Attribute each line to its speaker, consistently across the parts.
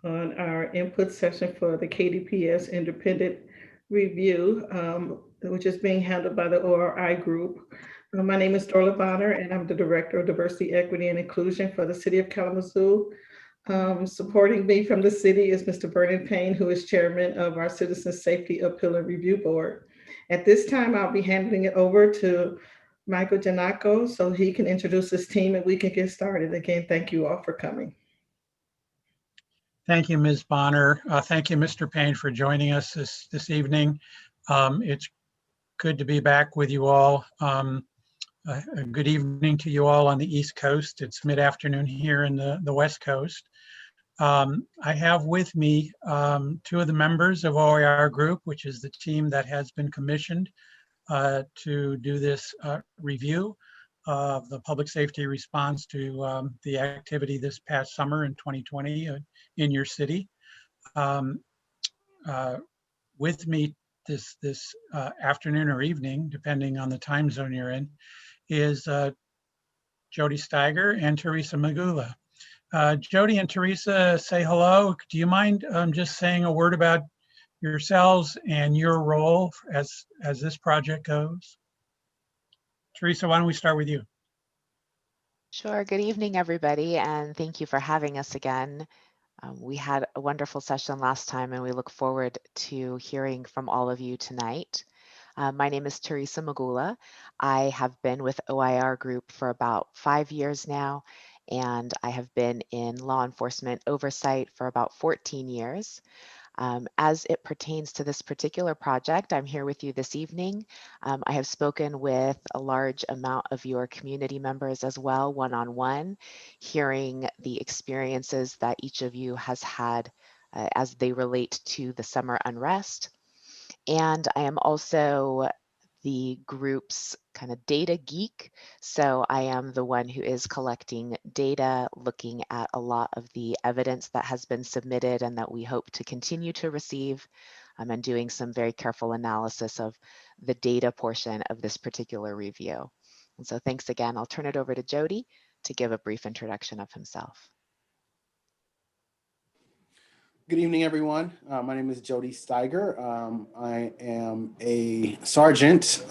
Speaker 1: on our input session for the KDPS Independent Review, which is being handled by the ORI Group. My name is Dorla Bonner, and I'm the Director of Diversity, Equity, and Inclusion for the City of Kalamazoo. Supporting me from the city is Mr. Vernon Payne, who is Chairman of our Citizen Safety Appeal and Review Board. At this time, I'll be handing it over to Michael Janako so he can introduce his team and we can get started. Again, thank you all for coming.
Speaker 2: Thank you, Ms. Bonner. Thank you, Mr. Payne, for joining us this evening. It's good to be back with you all. A good evening to you all on the East Coast. It's mid-afternoon here in the West Coast. I have with me two of the members of OIR Group, which is the team that has been commissioned to do this review of the public safety response to the activity this past summer in 2020 in your city. With me this afternoon or evening, depending on the time zone you're in, is Jody Steiger and Teresa Magula. Jody and Teresa, say hello. Do you mind just saying a word about yourselves and your role as this project goes? Teresa, why don't we start with you?
Speaker 3: Sure. Good evening, everybody, and thank you for having us again. We had a wonderful session last time, and we look forward to hearing from all of you tonight. My name is Teresa Magula. I have been with OIR Group for about 5 years now, and I have been in law enforcement oversight for about 14 years. As it pertains to this particular project, I'm here with you this evening. I have spoken with a large amount of your community members as well, one-on-one, hearing the experiences that each of you has had as they relate to the summer unrest. And I am also the group's kind of data geek. So I am the one who is collecting data, looking at a lot of the evidence that has been submitted and that we hope to continue to receive, and doing some very careful analysis of the data portion of this particular review. And so thanks again. I'll turn it over to Jody to give a brief introduction of himself.
Speaker 4: Good evening, everyone. My name is Jody Steiger. I am a sergeant,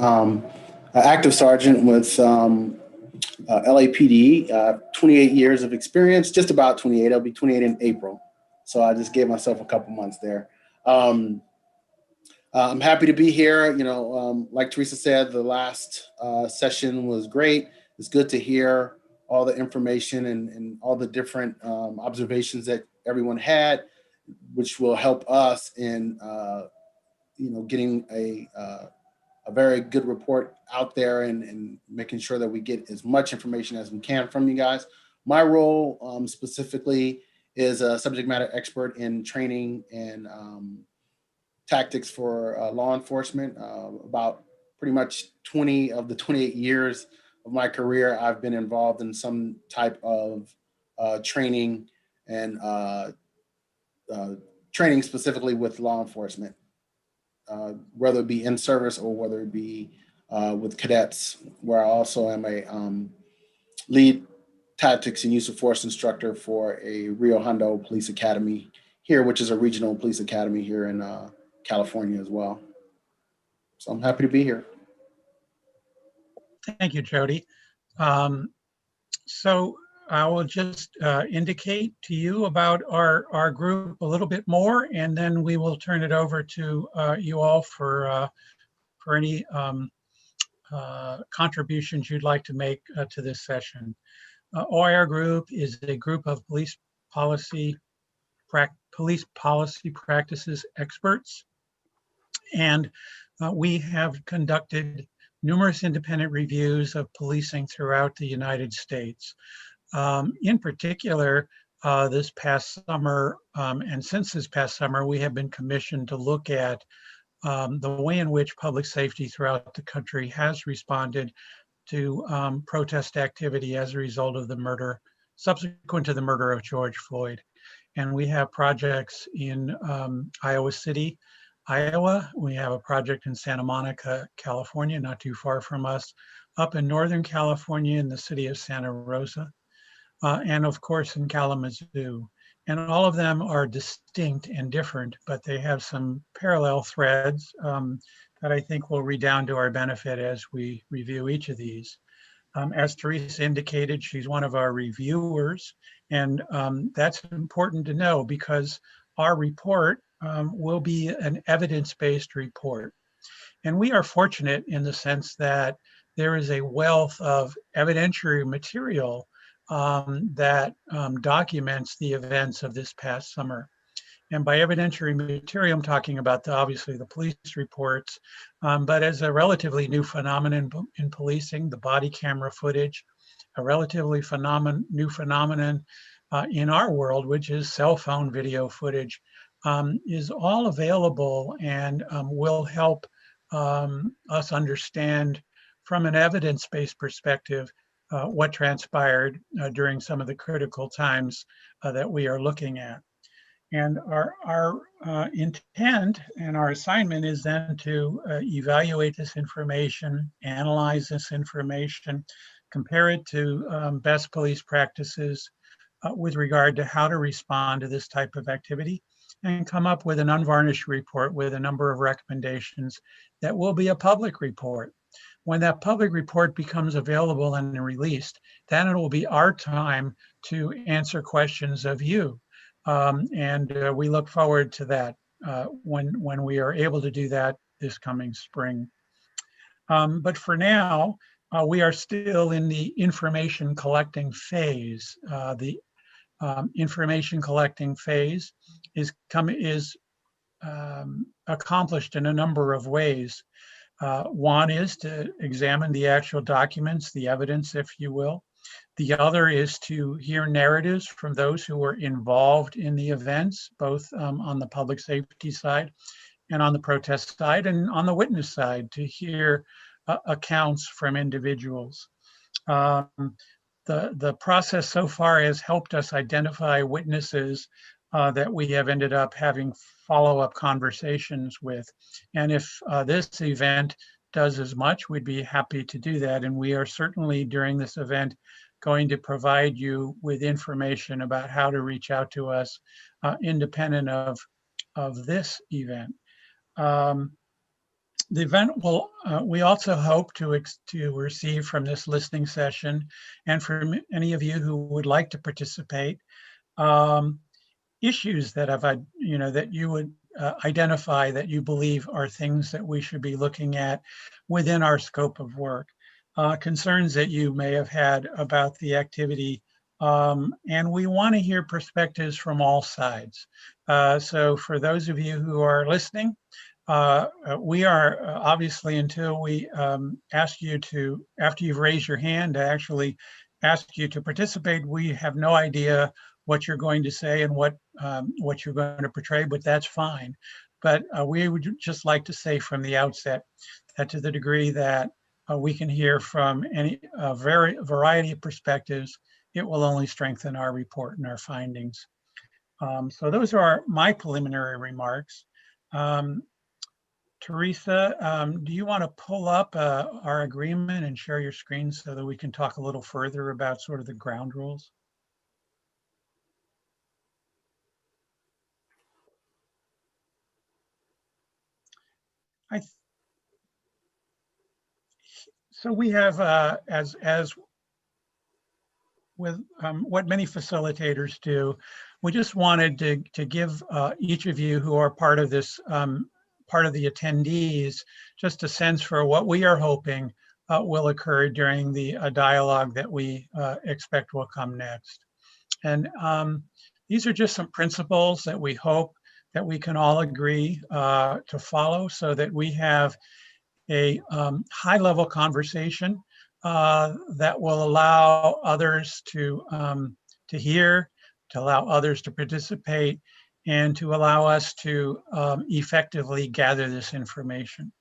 Speaker 4: active sergeant with LAPD, 28 years of experience, just about 28. I'll be 28 in April. So I just gave myself a couple months there. I'm happy to be here. You know, like Teresa said, the last session was great. It's good to hear all the information and all the different observations that everyone had, which will help us in, you know, getting a very good report out there and making sure that we get as much information as we can from you guys. My role specifically is a subject matter expert in training and tactics for law enforcement. About pretty much 20 of the 28 years of my career, I've been involved in some type of training and training specifically with law enforcement, whether it be in service or whether it be with cadets, where I also am a lead tactics and use of force instructor for a Rio Hondo Police Academy here, which is a regional police academy here in California as well. So I'm happy to be here.
Speaker 2: Thank you, Jody. So I will just indicate to you about our group a little bit more, and then we will turn it over to you all for any contributions you'd like to make to this session. OIR Group is a group of police policy practices experts, and we have conducted numerous independent reviews of policing throughout the United States. In particular, this past summer, and since this past summer, we have been commissioned to look at the way in which public safety throughout the country has responded to protest activity as a result of the murder, subsequent to the murder of George Floyd. And we have projects in Iowa City, Iowa. We have a project in Santa Monica, California, not too far from us, up in Northern California in the city of Santa Rosa, and of course in Kalamazoo. And all of them are distinct and different, but they have some parallel threads that I think will redound to our benefit as we review each of these. As Teresa indicated, she's one of our reviewers, and that's important to know because our report will be an evidence-based report. And we are fortunate in the sense that there is a wealth of evidentiary material that documents the events of this past summer. And by evidentiary material, I'm talking about obviously the police reports, but as a relatively new phenomenon in policing, the body camera footage, a relatively new phenomenon in our world, which is cell phone video footage, is all available and will help us understand from an evidence-based perspective what transpired during some of the critical times that we are looking at. And our intent and our assignment is then to evaluate this information, analyze this information, compare it to best police practices with regard to how to respond to this type of activity, and come up with an unvarnished report with a number of recommendations that will be a public report. When that public report becomes available and released, then it will be our time to answer questions of you. And we look forward to that when we are able to do that this coming spring. But for now, we are still in the information collecting phase. The information collecting phase is accomplished in a number of ways. One is to examine the actual documents, the evidence, if you will. The other is to hear narratives from those who were involved in the events, both on the public safety side and on the protest side, and on the witness side to hear accounts from individuals. The process so far has helped us identify witnesses that we have ended up having follow-up conversations with. And if this event does as much, we'd be happy to do that. And we are certainly during this event going to provide you with information about how to reach out to us independent of this event. The event will, we also hope to receive from this listening session and from any of you who would like to participate, issues that that you would identify that you believe are things that we should be looking at within our scope of work, concerns that you may have had about the activity. And we want to hear perspectives from all sides. So for those of you who are listening, we are obviously, until we ask you to, after you've raised your hand, to actually ask you to participate, we have no idea what you're going to say and what you're going to portray, but that's fine. But we would just like to say from the outset that to the degree that we can hear from any variety of perspectives, it will only strengthen our report and our findings. So those are my preliminary remarks. Teresa, do you want to pull up our agreement and share your screen so that we can talk a little further about sort of the ground rules? So we have, as with what many facilitators do, we just wanted to give each of you who are part of this, part of the attendees, just a sense for what we are hoping will occur during the dialogue that we expect will come next. And these are just some principles that we hope that we can all agree to follow so that we have a high-level conversation that will allow others to hear, to allow others to participate, and to allow us to effectively gather this information.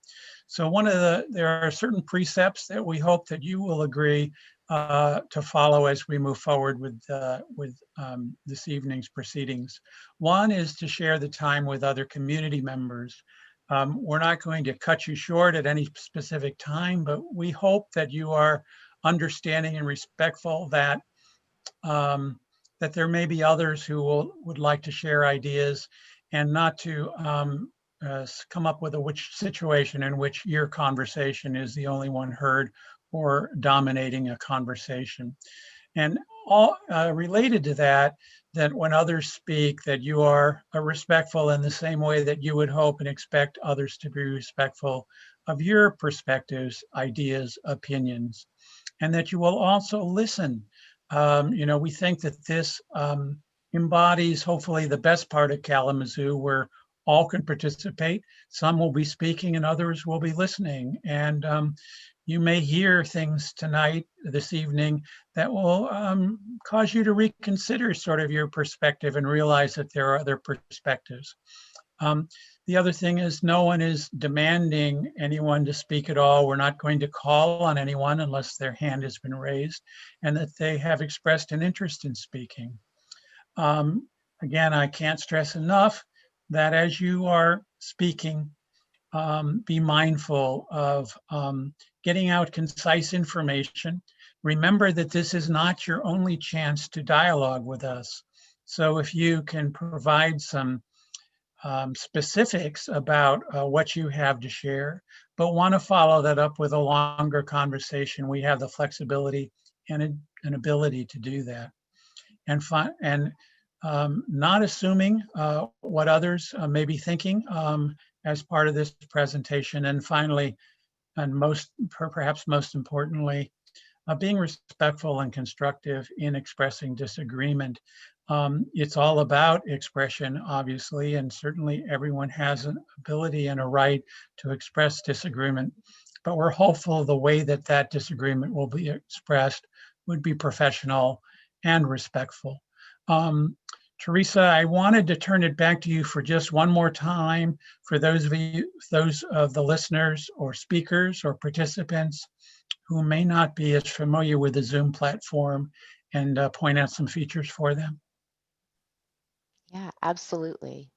Speaker 2: So there are certain precepts that we hope that you will agree to follow as we move forward with this evening's proceedings. One is to share the time with other community members. We're not going to cut you short at any specific time, but we hope that you are understanding and respectful that that there may be others who would like to share ideas, and not to come up with a situation in which your conversation is the only one heard or dominating a conversation. And all related to that, that when others speak, that you are respectful in the same way that you would hope and expect others to be respectful of your perspectives, ideas, opinions, and that you will also listen. We think that this embodies hopefully the best part of Kalamazoo, where all can participate. Some will be speaking and others will be listening. And you may hear things tonight, this evening, that will cause you to reconsider sort of your perspective and realize that there are other perspectives. The other thing is no one is demanding anyone to speak at all. We're not going to call on anyone unless their hand has been raised and that they have expressed an interest in speaking. Again, I can't stress enough that as you are speaking, be mindful of getting out concise information. Remember that this is not your only chance to dialogue with us. So if you can provide some specifics about what you have to share, but want to follow that up with a longer conversation, we have the flexibility and an ability to do that. And not assuming what others may be thinking as part of this presentation. And finally, and perhaps most importantly, being respectful and constructive in expressing disagreement. It's all about expression, obviously, and certainly everyone has an ability and a right to express disagreement, but we're hopeful the way that that disagreement will be expressed would be professional and respectful. Teresa, I wanted to turn it back to you for just one more time for those of the listeners or speakers or participants who may not be as familiar with the Zoom platform, and point out some features for them.
Speaker 3: Yeah, absolutely.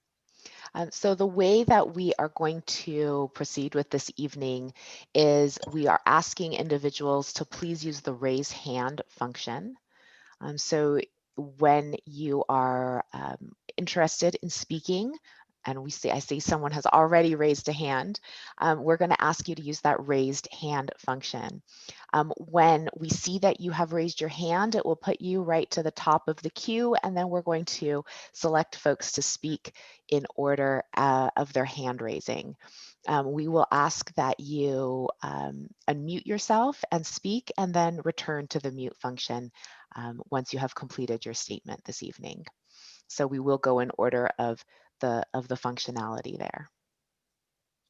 Speaker 3: So the way that we are going to proceed with this evening is we are asking individuals to please use the raise hand function. So when you are interested in speaking, and I see someone has already raised a hand, we're going to ask you to use that raised hand function. When we see that you have raised your hand, it will put you right to the top of the queue, and then we're going to select folks to speak in order of their hand raising. We will ask that you unmute yourself and speak, and then return to the mute function once you have completed your statement this evening. So we will go in order of the functionality there.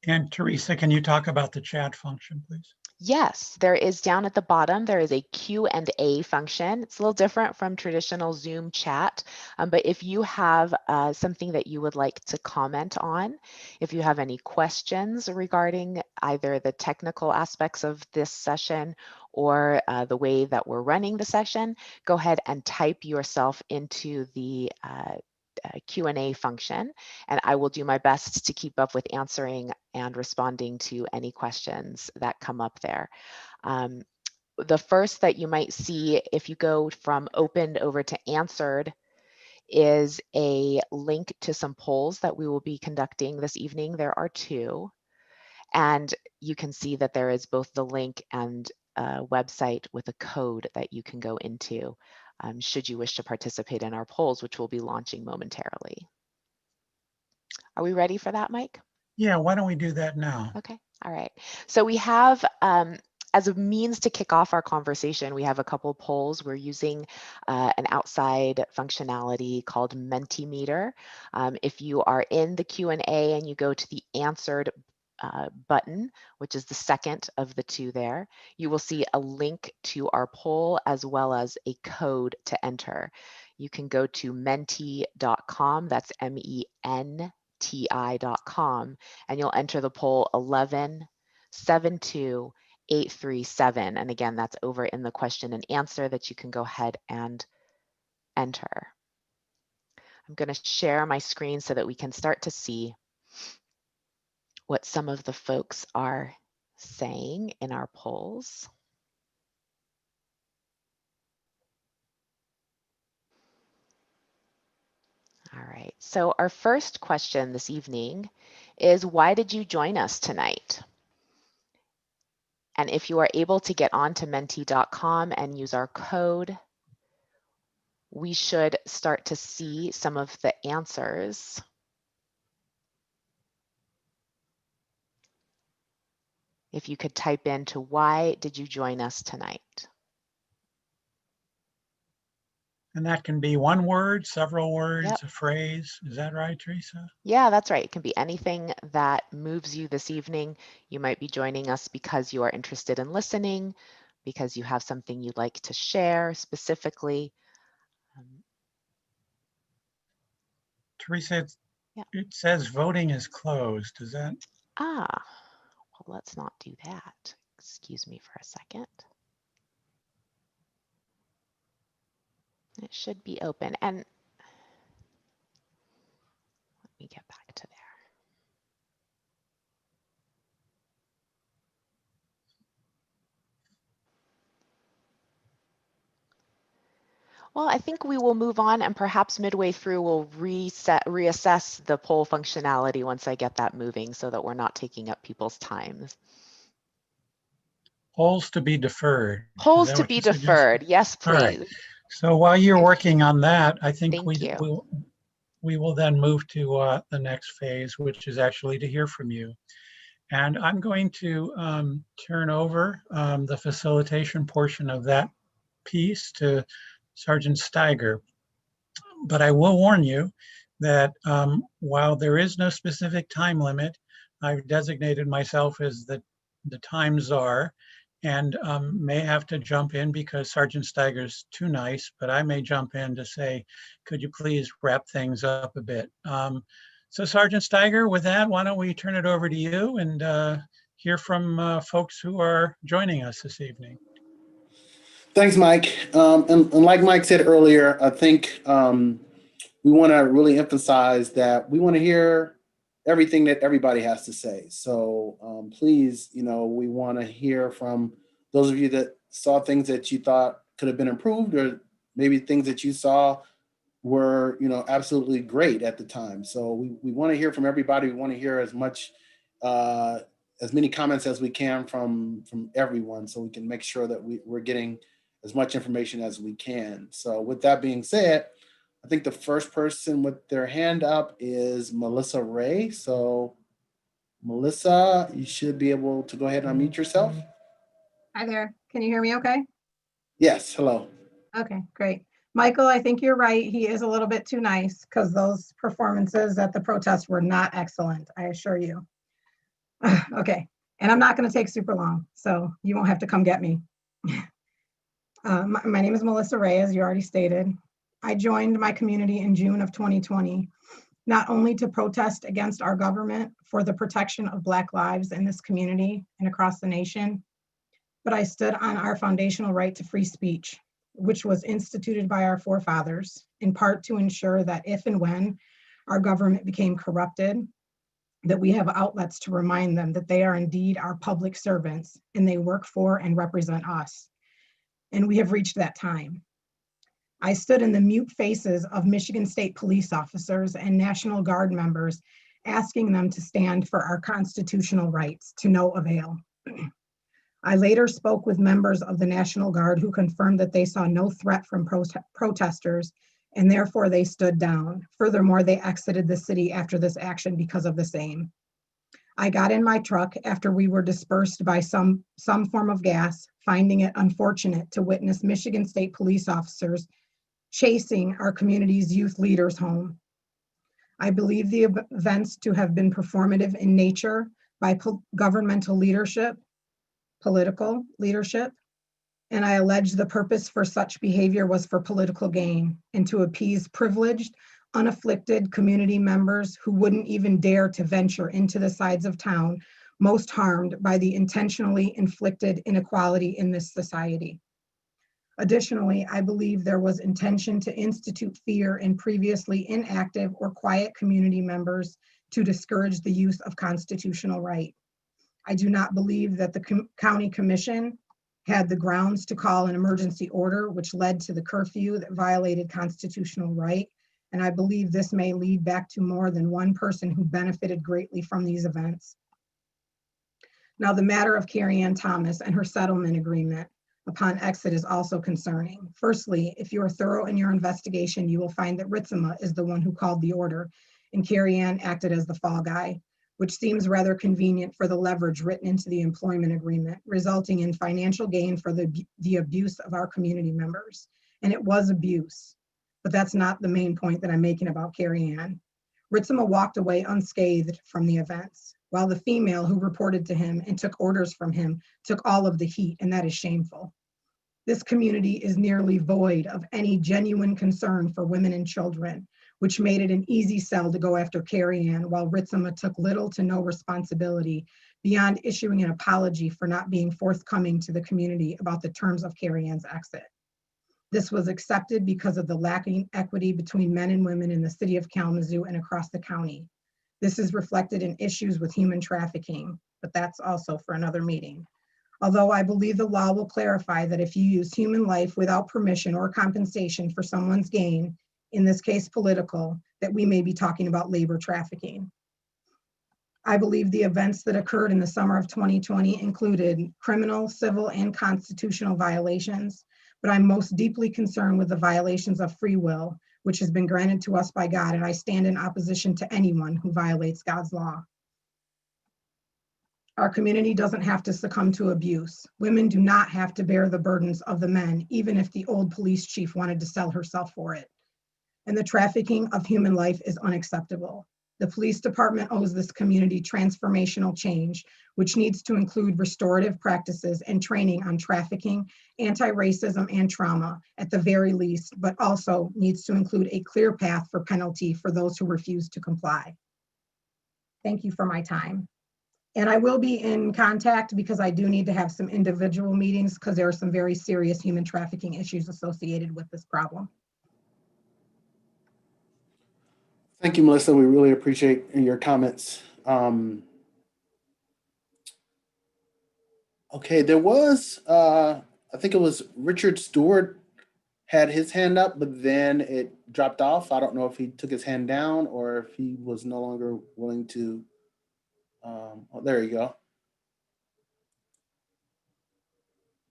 Speaker 2: And Teresa, can you talk about the chat function, please?
Speaker 3: Yes, there is down at the bottom, there is a Q&A function. It's a little different from traditional Zoom chat, but if you have something that you would like to comment on, if you have any questions regarding either the technical aspects of this session or the way that we're running the session, go ahead and type yourself into the Q&A function, and I will do my best to keep up with answering and responding to any questions that come up there. The first that you might see if you go from opened over to answered is a link to some polls that we will be conducting this evening. There are 2, and you can see that there is both the link and a website with a code that you can go into should you wish to participate in our polls, which we'll be launching momentarily. Are we ready for that, Mike?
Speaker 2: Yeah, why don't we do that now?
Speaker 3: Okay, all right. So we have, as a means to kick off our conversation, we have a couple polls. We're using an outside functionality called Mentimeter. If you are in the Q&A and you go to the answered button, which is the second of the 2 there, you will see a link to our poll as well as a code to enter. You can go to menti.com, that's MENTI.com, and you'll enter the poll 1172837. And again, that's over in the question and answer that you can go ahead and enter. I'm going to share my screen so that we can start to see what some of the folks are saying in our polls. All right, so our first question this evening is, why did you join us tonight? And if you are able to get onto menti.com and use our code, we should start to see some of the answers. If you could type into, why did you join us tonight?
Speaker 2: And that can be one word, several words,
Speaker 3: Yep.
Speaker 2: a phrase. Is that right, Teresa?
Speaker 3: Yeah, that's right. It can be anything that moves you this evening. You might be joining us because you are interested in listening, because you have something you'd like to share specifically.
Speaker 2: Teresa,
Speaker 3: Yeah.
Speaker 2: it says voting is closed. Is that?
Speaker 3: Well, let's not do that. Excuse me for a second. It should be open. And let me get back to there. Well, I think we will move on, and perhaps midway through we'll reassess the poll functionality once I get that moving so that we're not taking up people's time.
Speaker 2: Polls to be deferred.
Speaker 3: Polls to be deferred. Yes, please.
Speaker 2: All right. So while you're working on that, I think
Speaker 3: Thank you.
Speaker 2: we will then move to the next phase, which is actually to hear from you. And I'm going to turn over the facilitation portion of that piece to Sergeant Steiger. But I will warn you that while there is no specific time limit, I've designated myself as the time czar, and may have to jump in because Sergeant Steiger's too nice, but I may jump in to say, could you please wrap things up a bit? So Sergeant Steiger, with that, why don't we turn it over to you and hear from folks who are joining us this evening.
Speaker 4: Thanks, Mike. And like Mike said earlier, I think we want to really emphasize that we want to hear everything that everybody has to say. So please, we want to hear from those of you that saw things that you thought could have been improved, or maybe things that you saw were, absolutely great at the time. So we want to hear from everybody. We want to hear as many comments as we can from everyone, so we can make sure that we're getting as much information as we can. So with that being said, I think the first person with their hand up is Melissa Ray. So Melissa, you should be able to go ahead and unmute yourself.
Speaker 5: Hi there. Can you hear me okay?
Speaker 4: Yes, hello.
Speaker 5: Okay, great. Michael, I think you're right. He is a little bit too nice because those performances at the protest were not excellent, I assure you. Okay, and I'm not going to take super long, so you won't have to come get me. My name is Melissa Reyes, you already stated. I joined my community in June of 2020, not only to protest against our government for the protection of Black lives in this community and across the nation, but I stood on our foundational right to free speech, which was instituted by our forefathers, in part to ensure that if and when our government became corrupted, that we have outlets to remind them that they are indeed our public servants and they work for and represent us. And we have reached that time. I stood in the mute faces of Michigan State police officers and National Guard members, asking them to stand for our constitutional rights to no avail. I later spoke with members of the National Guard who confirmed that they saw no threat from protesters, and therefore they stood down. Furthermore, they exited the city after this action because of the same. I got in my truck after we were dispersed by some form of gas, finding it unfortunate to witness Michigan State police officers chasing our community's youth leaders home. I believe the events to have been performative in nature by governmental leadership, political leadership, and I allege the purpose for such behavior was for political gain and to appease privileged, unafflicted community members who wouldn't even dare to venture into the sides of town most harmed by the intentionally inflicted inequality in this society. Additionally, I believe there was intention to institute fear in previously inactive or quiet community members to discourage the use of constitutional right. I do not believe that the county commission had the grounds to call an emergency order, which led to the curfew that violated constitutional right and I believe this may lead back to more than one person who benefited greatly from these events. Now, the matter of Carrie Ann Thomas and her settlement agreement upon exit is also concerning. Firstly, if you are thorough in your investigation, you will find that Ritzema is the one who called the order, and Carrie Ann acted as the fall guy, which seems rather convenient for the leverage written into the employment agreement, resulting in financial gain for the abuse of our community members. And it was abuse, but that's not the main point that I'm making about Carrie Ann. Ritzema walked away unscathed from the events, while the female who reported to him and took orders from him took all of the heat, and that is shameful. This community is nearly void of any genuine concern for women and children, which made it an easy sell to go after Carrie Ann, while Ritzema took little to no responsibility beyond issuing an apology for not being forthcoming to the community about the terms of Carrie Ann's exit. This was accepted because of the lacking equity between men and women in the city of Kalamazoo and across the county. This is reflected in issues with human trafficking, but that's also for another meeting. Although I believe the law will clarify that if you use human life without permission or compensation for someone's gain, in this case political, that we may be talking about labor trafficking. I believe the events that occurred in the summer of 2020 included criminal, civil, and constitutional violations, but I'm most deeply concerned with the violations of free will, which has been granted to us by God, and I stand in opposition to anyone who violates God's law. Our community doesn't have to succumb to abuse. Women do not have to bear the burdens of the men, even if the old police chief wanted to sell herself for it. And the trafficking of human life is unacceptable. The police department owes this community transformational change, which needs to include restorative practices and training on trafficking, anti-racism, and trauma at the very least, but also needs to include a clear path for penalty for those who refuse to comply. Thank you for my time. And I will be in contact because I do need to have some individual meetings because there are some very serious human trafficking issues associated with this problem.
Speaker 4: Thank you, Melissa. We really appreciate your comments. Okay, there was, I think it was Richard Stewart had his hand up, but then it dropped off. I don't know if he took his hand down or if he was no longer willing to. Oh, there you go.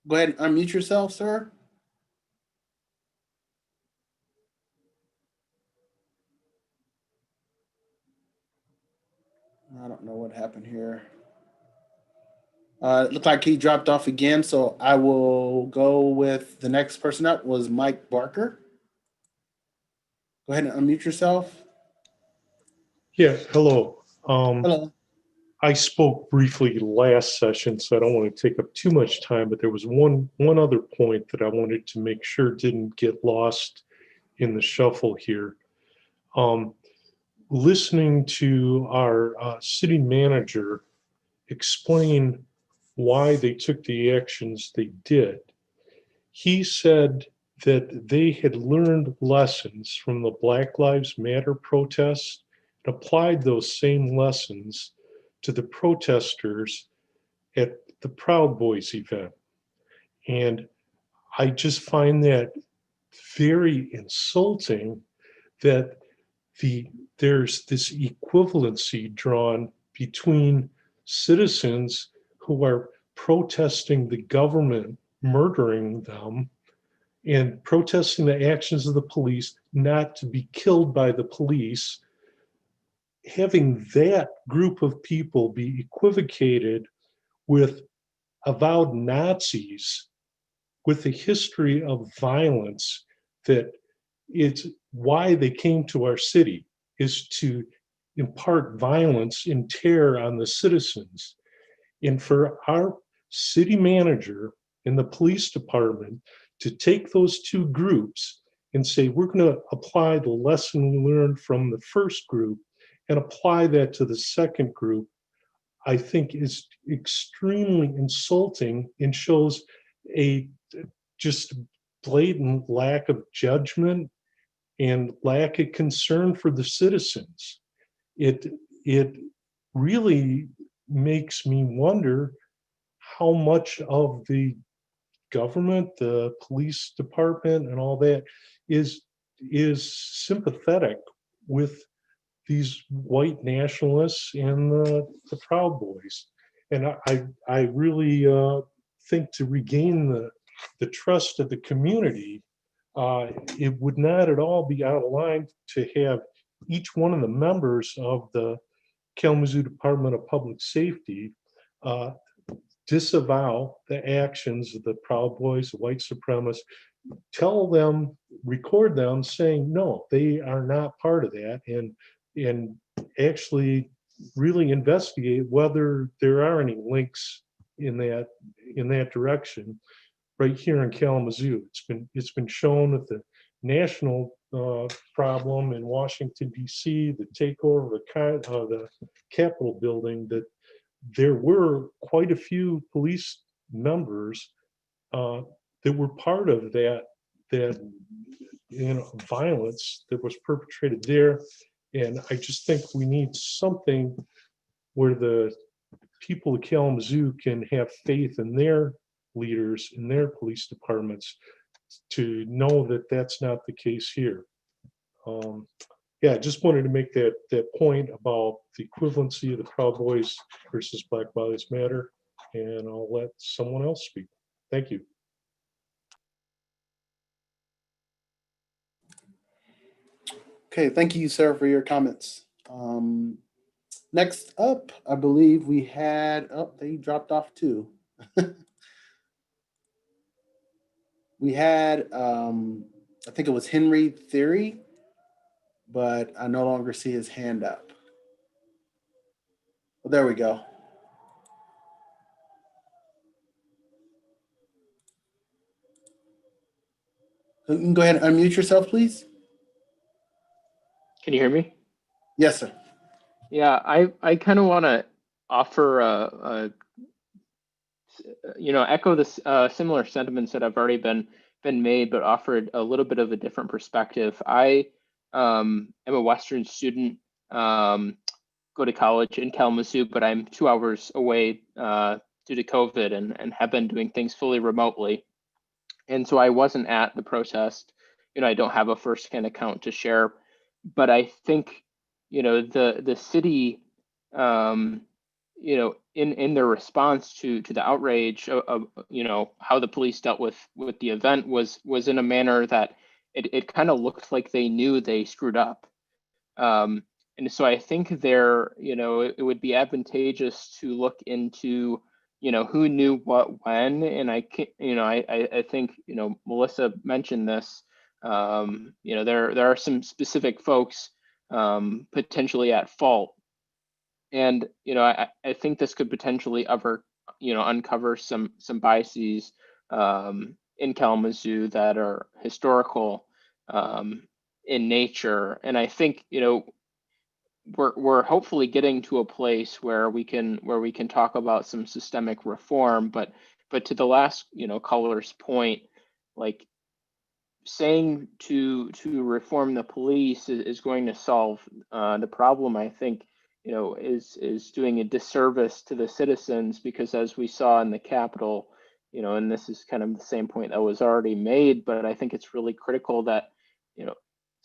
Speaker 4: Go ahead and unmute yourself, sir. I don't know what happened here. It looked like he dropped off again, so I will go with the next person up was Mike Barker. Go ahead and unmute yourself.
Speaker 6: Yeah, hello.
Speaker 4: Hello.
Speaker 6: I spoke briefly last session, so I don't want to take up too much time, but there was one other point that I wanted to make sure didn't get lost in the shuffle here. Listening to our city manager explain why they took the actions they did, he said that they had learned lessons from the Black Lives Matter protests and applied those same lessons to the protesters at the Proud Boys event. And I just find that very insulting that there's this equivalency drawn between citizens who are protesting the government murdering them and protesting the actions of the police not to be killed by the police, having that group of people be equivocated with avowed Nazis with a history of violence, that it's why they came to our city, is to impart violence and terror on the citizens. And for our city manager and the police department to take those two groups and say, we're going to apply the lesson we learned from the first group and apply that to the second group, I think is extremely insulting and shows a just blatant lack of judgment and lack of concern for the citizens. It really makes me wonder how much of the government, the police department and all that is is sympathetic with these white nationalists and the Proud Boys. And I really think to regain the trust of the community, it would not at all be out of line to have each one of the members of the Kalamazoo Department of Public Safety disavow the actions of the Proud Boys, the white supremacists, tell them, record them saying, no, they are not part of that, and actually really investigate whether there are any links in that direction right here in Kalamazoo. It's been shown that the national problem in Washington, D.C., the takeover of the Capitol building, that there were quite a few police members that were part of that violence that was perpetrated there. And I just think we need something where the people of Kalamazoo can have faith in their leaders, in their police departments, to know that that's not the case here. Yeah, I just wanted to make that point about the equivalency of the Proud Boys versus Black Lives Matter, and I'll let someone else speak. Thank you.
Speaker 4: Okay, thank you, sir, for your comments. Next up, I believe we had, oh, they dropped off too. We had, I think it was Henry Theory, but I no longer see his hand up. Well, there we go. You can go ahead and unmute yourself, please.
Speaker 7: Can you hear me?
Speaker 4: Yes, sir.
Speaker 7: Yeah, I kind of want to offer echo this similar sentiments that have already been made, but offered a little bit of a different perspective. I am a Western student, go to college in Kalamazoo, but I'm 2 hours away due to COVID and have been doing things fully remotely. And so I wasn't at the protest. I don't have a firsthand account to share, but I think, the city, in their response to the outrage of how the police dealt with the event was in a manner that it kind of looked like they knew they screwed up. And so I think it would be advantageous to look into, who knew what when. And I think, Melissa mentioned this, there are some specific folks potentially at fault. And, I think this could potentially uncover some biases in Kalamazoo that are historical in nature. And I think, we're hopefully getting to a place where we can talk about some systemic reform, but to the last caller's point, like saying to reform the police is going to solve the problem, I think is doing a disservice to the citizens, because as we saw in the Capitol, and this is kind of the same point that was already made, but I think it's really critical that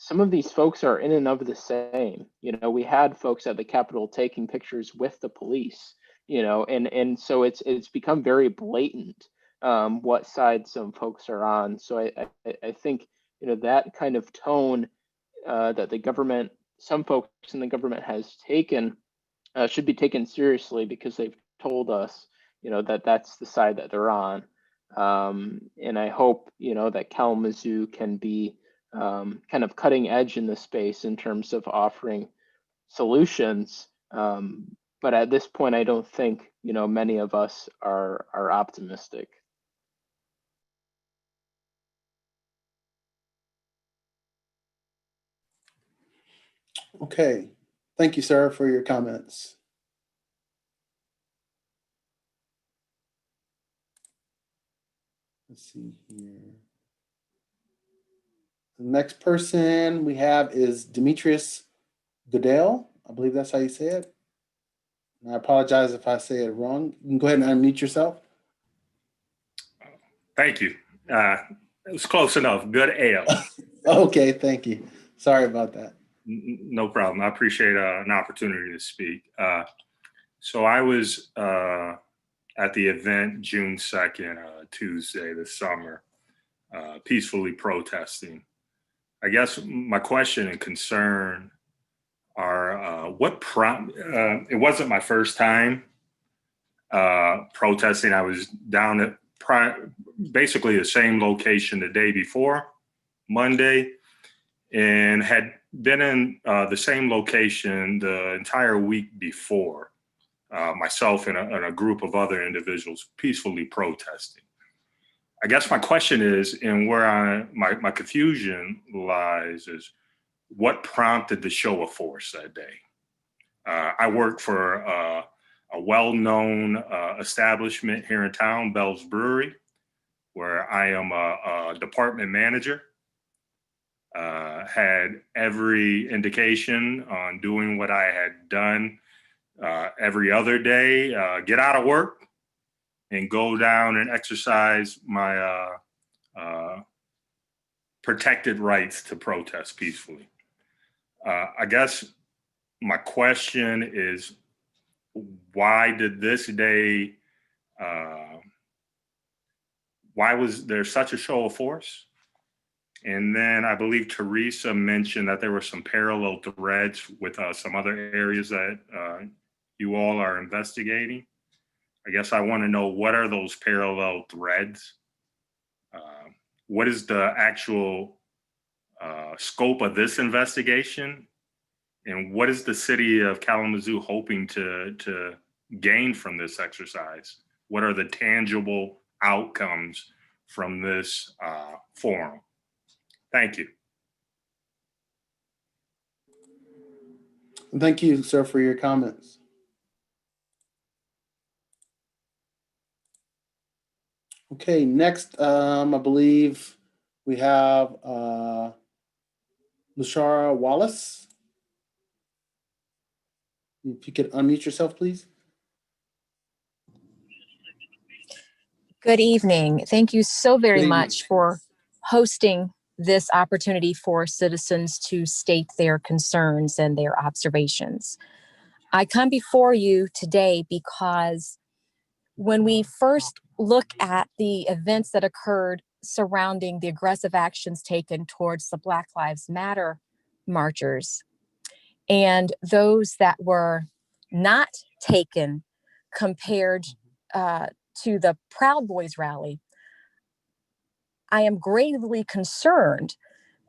Speaker 7: some of these folks are in and of the same. We had folks at the Capitol taking pictures with the police, and so it's become very blatant what side some folks are on. So I think, that kind of tone that the government, some folks in the government has taken should be taken seriously, because they've told us, that that's the side that they're on. And I hope, that Kalamazoo can be kind of cutting edge in this space in terms of offering solutions. But at this point, I don't think, many of us are optimistic.
Speaker 4: Okay. Thank you, sir, for your comments. Let's see here. The next person we have is Demetrius Goodell. I believe that's how you say it. And I apologize if I say it wrong. You can go ahead and unmute yourself.
Speaker 8: Thank you. It was close enough. Good ale.
Speaker 4: Okay, thank you. Sorry about that.
Speaker 8: No problem. I appreciate an opportunity to speak. So I was at the event June 2nd, Tuesday this summer, peacefully protesting. I guess my question and concern are it wasn't my first time protesting. I was down at basically the same location the day before, Monday, and had been in the same location the entire week before, myself and a group of other individuals peacefully protesting. I guess my question is, and where my confusion lies, is what prompted the show of force that day? I work for a well-known establishment here in town, Bell's Brewery, where I am a department manager. Had every indication on doing what I had done every other day, get out of work and go down and exercise my protected rights to protest peacefully. I guess my question is, why did this day, why was there such a show of force? And then I believe Teresa mentioned that there were some parallel threads with some other areas that you all are investigating. I guess I want to know, what are those parallel threads? What is the actual scope of this investigation? And what is the city of Kalamazoo hoping to gain from this exercise? What are the tangible outcomes from this forum? Thank you.
Speaker 4: Thank you, sir, for your comments. Okay, next, I believe we have Lushara Wallace. If you could unmute yourself, please.
Speaker 9: Good evening. Thank you so very
Speaker 4: Good evening.
Speaker 9: much for hosting this opportunity for citizens to state their concerns and their observations. I come before you today because when we first look at the events that occurred surrounding the aggressive actions taken towards the Black Lives Matter marchers and those that were not taken compared to the Proud Boys rally, I am gravely concerned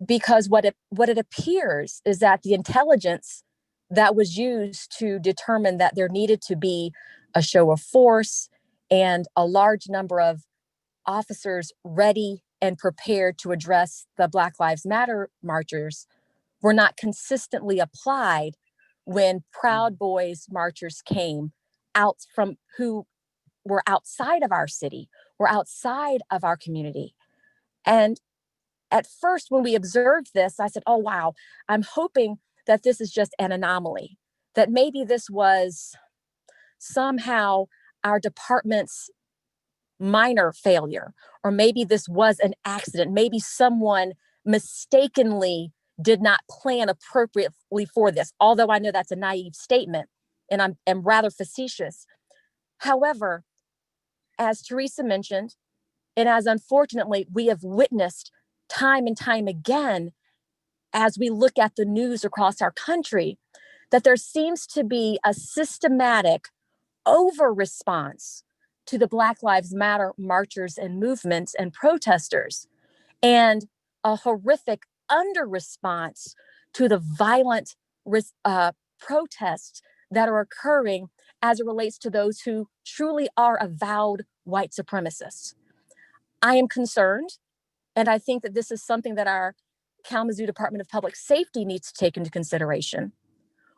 Speaker 9: because what it appears is that the intelligence that was used to determine that there needed to be a show of force and a large number of officers ready and prepared to address the Black Lives Matter marchers were not consistently applied when Proud Boys marchers came out from who were outside of our city, were outside of our community. And at first, when we observed this, I said, oh, wow, I'm hoping that this is just an anomaly, that maybe this was somehow our department's minor failure, or maybe this was an accident. Maybe someone mistakenly did not plan appropriately for this, although I know that's a naive statement and I'm rather facetious. However, as Teresa mentioned, and as unfortunately we have witnessed time and time again, as we look at the news across our country, that there seems to be a systematic over-response to the Black Lives Matter marchers and movements and protesters, and a horrific under-response to the violent protests that are occurring as it relates to those who truly are avowed white supremacists. I am concerned, and I think that this is something that our Kalamazoo Department of Public Safety needs to take into consideration.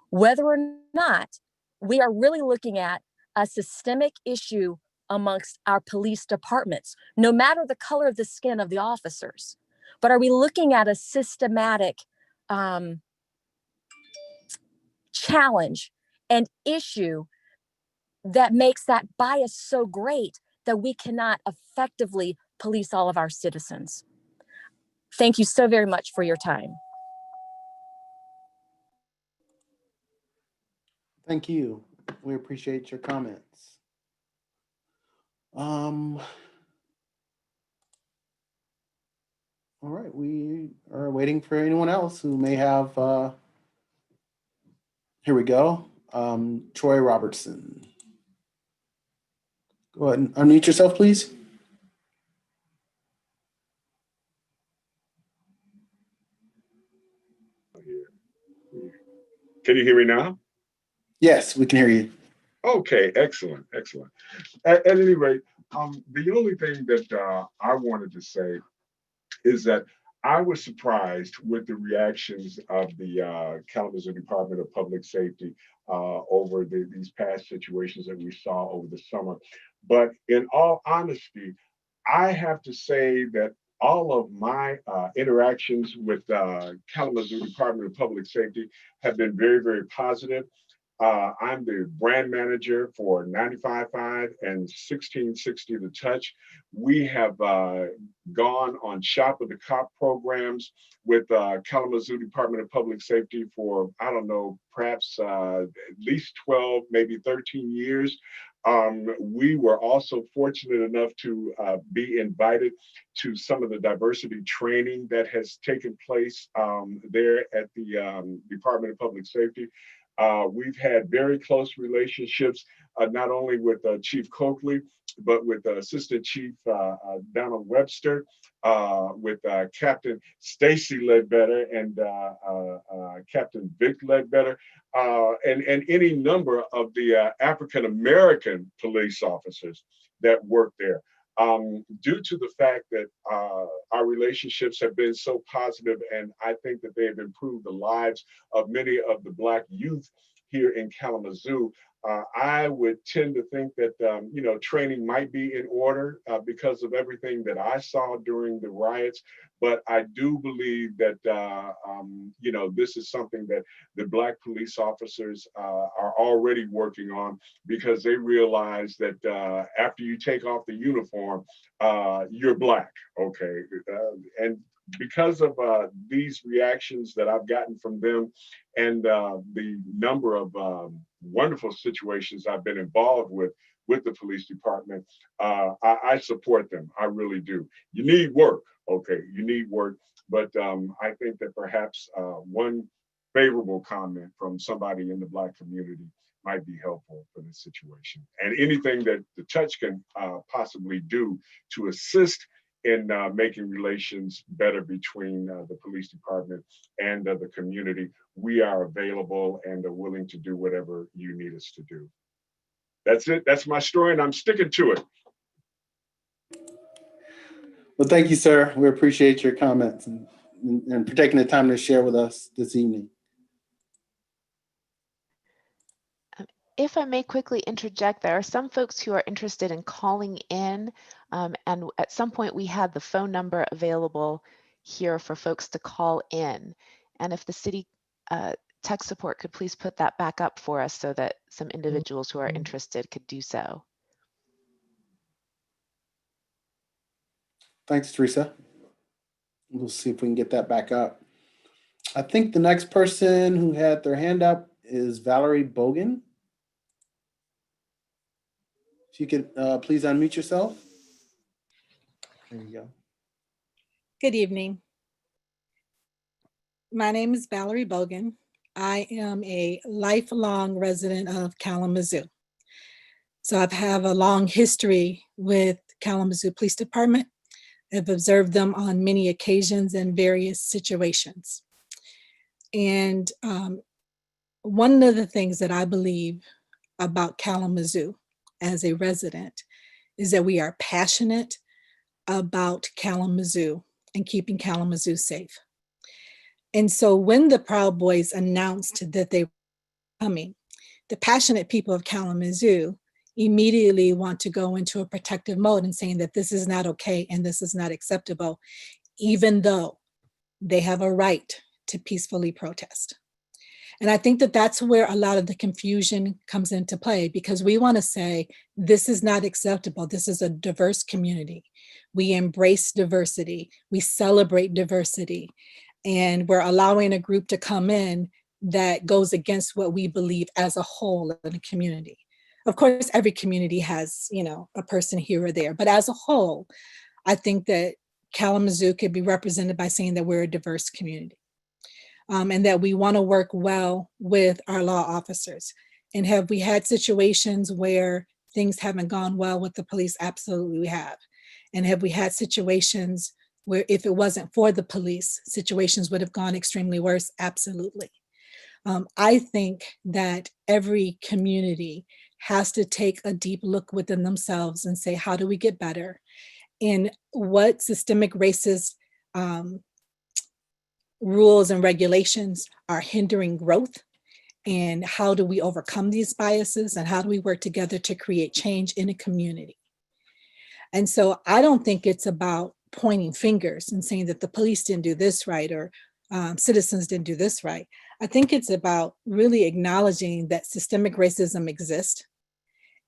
Speaker 9: Whether or not we are really looking at a systemic issue amongst our police departments, no matter the color of the skin of the officers, but are we looking at a systematic challenge and issue that makes that bias so great that we cannot effectively police all of our citizens? Thank you so very much for your time.
Speaker 4: Thank you. We appreciate your comments. All right, we are waiting for anyone else who may have, here we go. Troy Robertson. Go ahead and unmute yourself, please.
Speaker 10: Can you hear me now?
Speaker 4: Yes, we can hear you.
Speaker 10: Okay, excellent, excellent. At any rate, the only thing that I wanted to say is that I was surprised with the reactions of the Kalamazoo Department of Public Safety over these past situations that we saw over the summer. But in all honesty, I have to say that all of my interactions with Kalamazoo Department of Public Safety have been very, very positive. I'm the brand manager for 95.5 and 1660 The Touch. We have gone on Shop with the Cop programs with Kalamazoo Department of Public Safety for, I don't know, perhaps at least 12, maybe 13 years. We were also fortunate enough to be invited to some of the diversity training that has taken place there at the Department of Public Safety. We've had very close relationships, not only with Chief Coakley, but with Assistant Chief Donald Webster, with Captain Stacy Ledbetter and Captain Vic Ledbetter, and any number of the African-American police officers that work there. Due to the fact that our relationships have been so positive, and I think that they have improved the lives of many of the Black youth here in Kalamazoo, I would tend to think that training might be in order because of everything that I saw during the riots. But I do believe that this is something that the Black police officers are already working on, because they realize that after you take off the uniform, you're Black, okay? And because of these reactions that I've gotten from them and the number of wonderful situations I've been involved with the police department, I support them. I really do. You need work, okay? You need work. But I think that perhaps one favorable comment from somebody in the Black community might be helpful for this situation. And anything that the Touch can possibly do to assist in making relations better between the police department and the community, we are available and are willing to do whatever you need us to do. That's it. That's my story, and I'm sticking to it.
Speaker 4: Well, thank you, sir. We appreciate your comments and for taking the time to share with us this evening.
Speaker 3: If I may quickly interject, there are some folks who are interested in calling in, and at some point we had the phone number available here for folks to call in. And if the city tech support could please put that back up for us so that some individuals who are interested could do so.
Speaker 4: Thanks, Teresa. We'll see if we can get that back up. I think the next person who had their hand up is Valerie Bogan. If you could please unmute yourself. There you go.
Speaker 11: Good evening. My name is Valerie Bogan. I am a lifelong resident of Kalamazoo. So I've had a long history with Kalamazoo Police Department. I've observed them on many occasions in various situations. And one of the things that I believe about Kalamazoo as a resident is that we are passionate about Kalamazoo and keeping Kalamazoo safe. And so when the Proud Boys announced that they were coming, the passionate people of Kalamazoo immediately want to go into a protective mode and saying that this is not okay and this is not acceptable, even though they have a right to peacefully protest. And I think that that's where a lot of the confusion comes into play, because we want to say, this is not acceptable. This is a diverse community. We embrace diversity. We celebrate diversity. And we're allowing a group to come in that goes against what we believe as a whole in a community. Of course, every community has, a person here or there, but as a whole, I think that Kalamazoo could be represented by saying that we're a diverse community. And that we want to work well with our law officers. And have we had situations where things haven't gone well with the police? Absolutely, we have. And have we had situations where if it wasn't for the police, situations would have gone extremely worse? Absolutely. I think that every community has to take a deep look within themselves and say, how do we get better? And what systemic racist rules and regulations are hindering growth, and how do we overcome these biases, and how do we work together to create change in a community? And so I don't think it's about pointing fingers and saying that the police didn't do this right, or citizens didn't do this right. I think it's about really acknowledging that systemic racism exists,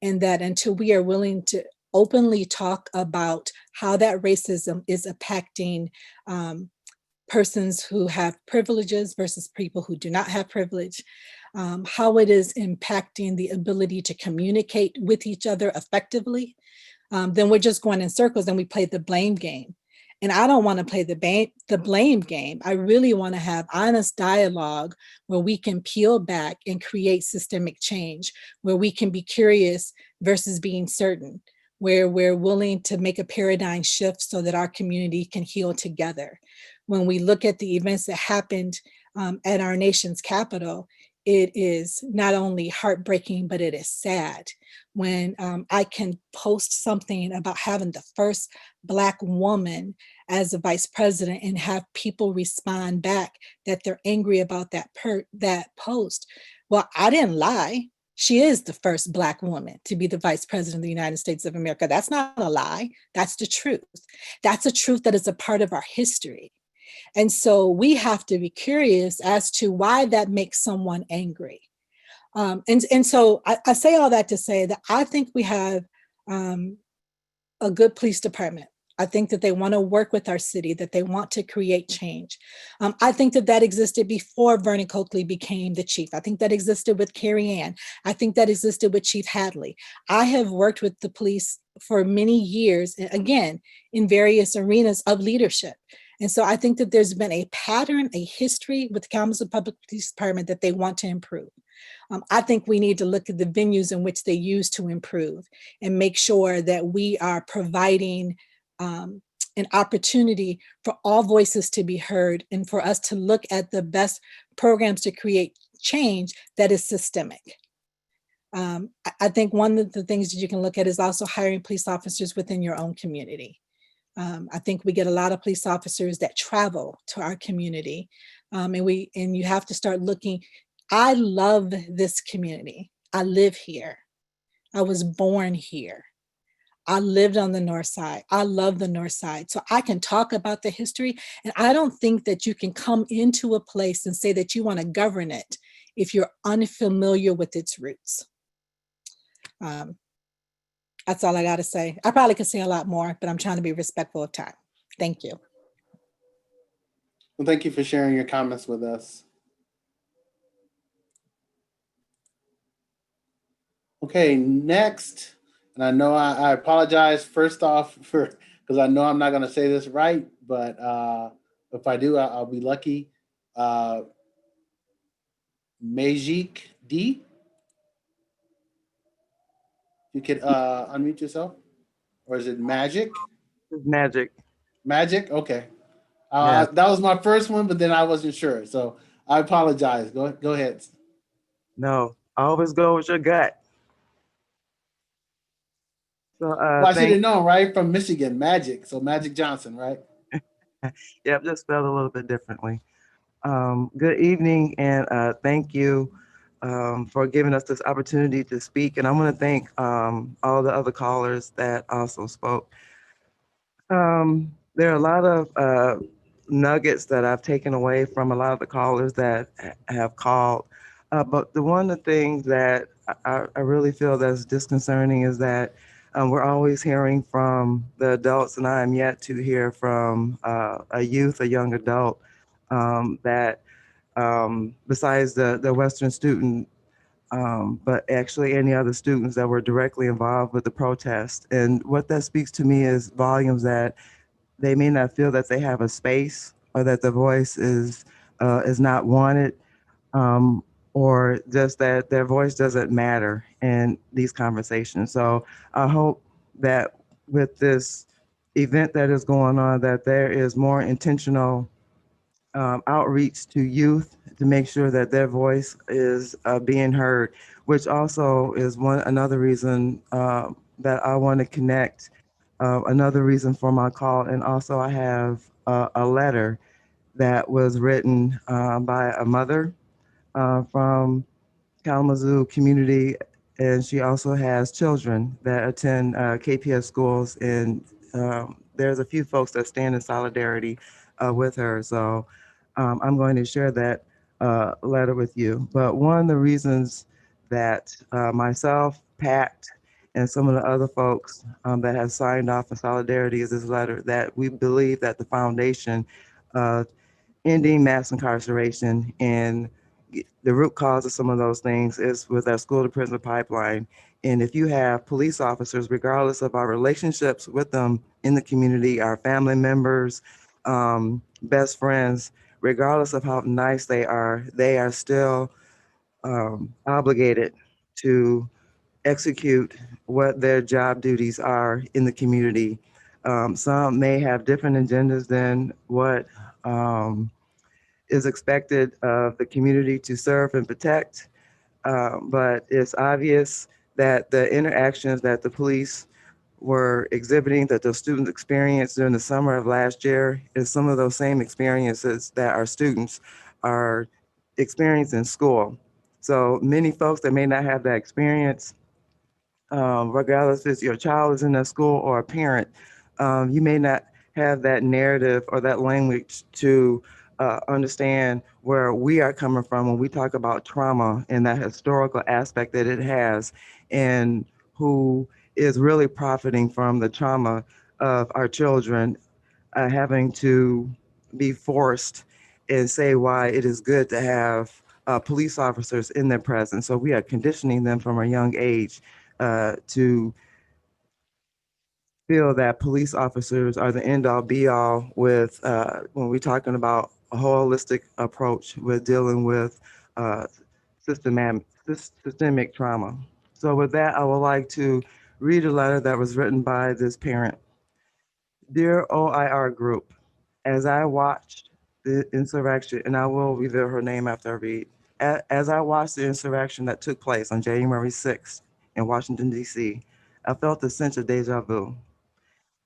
Speaker 11: and that until we are willing to openly talk about how that racism is impacting persons who have privileges versus people who do not have privilege, how it is impacting the ability to communicate with each other effectively, then we're just going in circles and we play the blame game. And I don't want to play the blame game. I really want to have honest dialogue where we can peel back and create systemic change, where we can be curious versus being certain, where we're willing to make a paradigm shift so that our community can heal together. When we look at the events that happened at our nation's capital, it is not only heartbreaking, but it is sad. When I can post something about having the first Black woman as a vice president and have people respond back that they're angry about that post. Well, I didn't lie. She is the first Black woman to be the vice president of the United States of America. That's not a lie. That's the truth. That's a truth that is a part of our history. And so we have to be curious as to why that makes someone angry. And so I say all that to say that I think we have a good police department. I think that they want to work with our city, that they want to create change. I think that existed before Vernon Coakley became the chief. I think that existed with Carrie Ann. I think that existed with Chief Hadley. I have worked with the police for many years, again, in various arenas of leadership. And so I think that there's been a pattern, a history with the Kalamazoo Public Police Department that they want to improve. I think we need to look at the venues in which they use to improve and make sure that we are providing an opportunity for all voices to be heard and for us to look at the best programs to create change that is systemic. I think one of the things that you can look at is also hiring police officers within your own community. I think we get a lot of police officers that travel to our community, and you have to start looking. I love this community. I live here. I was born here. I lived on the North Side. I love the North Side. So I can talk about the history, and I don't think that you can come into a place and say that you want to govern it if you're unfamiliar with its roots. That's all I got to say. I probably could say a lot more, but I'm trying to be respectful of time. Thank you.
Speaker 4: Well, thank you for sharing your comments with us. Okay, next, and I know I apologize first off because I know I'm not going to say this right, but if I do, I'll be lucky. Majik D. You could unmute yourself, or is it Magic?
Speaker 12: Magic.
Speaker 4: Magic, okay.
Speaker 12: Yes.
Speaker 4: That was my first one, but then I wasn't sure, so I apologize. Go ahead.
Speaker 12: No, always go with your gut. So,
Speaker 4: Well, I should have known, right? From Michigan, Magic. So Magic Johnson, right?
Speaker 12: Yep, just spelled a little bit differently. Good evening, and thank you for giving us this opportunity to speak. And I want to thank all the other callers that also spoke. There are a lot of nuggets that I've taken away from a lot of the callers that have called. But one of the things that I really feel that's disconcerting is that we're always hearing from the adults, and I am yet to hear from a youth, a young adult, that besides the Western student, but actually any other students that were directly involved with the protest. And what that speaks to me is volumes that they may not feel that they have a space or that the voice is not wanted, um, or just that their voice doesn't matter in these conversations. So I hope that with this event that is going on, that there is more intentional outreach to youth to make sure that their voice is being heard, which also is another reason that I want to connect. Another reason for my call, and also I have a letter that was written by a mother from Kalamazoo community, and she also has children that attend KPS schools, and there's a few folks that stand in solidarity with her. So I'm going to share that letter with you. But one of the reasons that myself, PACT, and some of the other folks that have signed off in solidarity is this letter that we believe that the foundation ending mass incarceration and the root cause of some of those things is with our school to prison pipeline. And if you have police officers, regardless of our relationships with them in the community, our family members, best friends, regardless of how nice they are still obligated to execute what their job duties are in the community. Some may have different agendas than what is expected of the community to serve and protect. But it's obvious that the interactions that the police were exhibiting, that those students experienced during the summer of last year, is some of those same experiences that our students are experiencing in school. So many folks that may not have that experience, regardless if your child is in a school or a parent, you may not have that narrative or that language to understand where we are coming from when we talk about trauma and that historical aspect that it has, and who is really profiting from the trauma of our children having to be forced and say why it is good to have police officers in their presence. So we are conditioning them from a young age to feel that police officers are the end all be all with when we're talking about a holistic approach with dealing with uh, systemic trauma. So with that, I would like to read a letter that was written by this parent. Dear OIR group, as I watched the insurrection, and I will reveal her name after I read, as I watched the insurrection that took place on January 6th in Washington, D.C., I felt a sense of deja vu.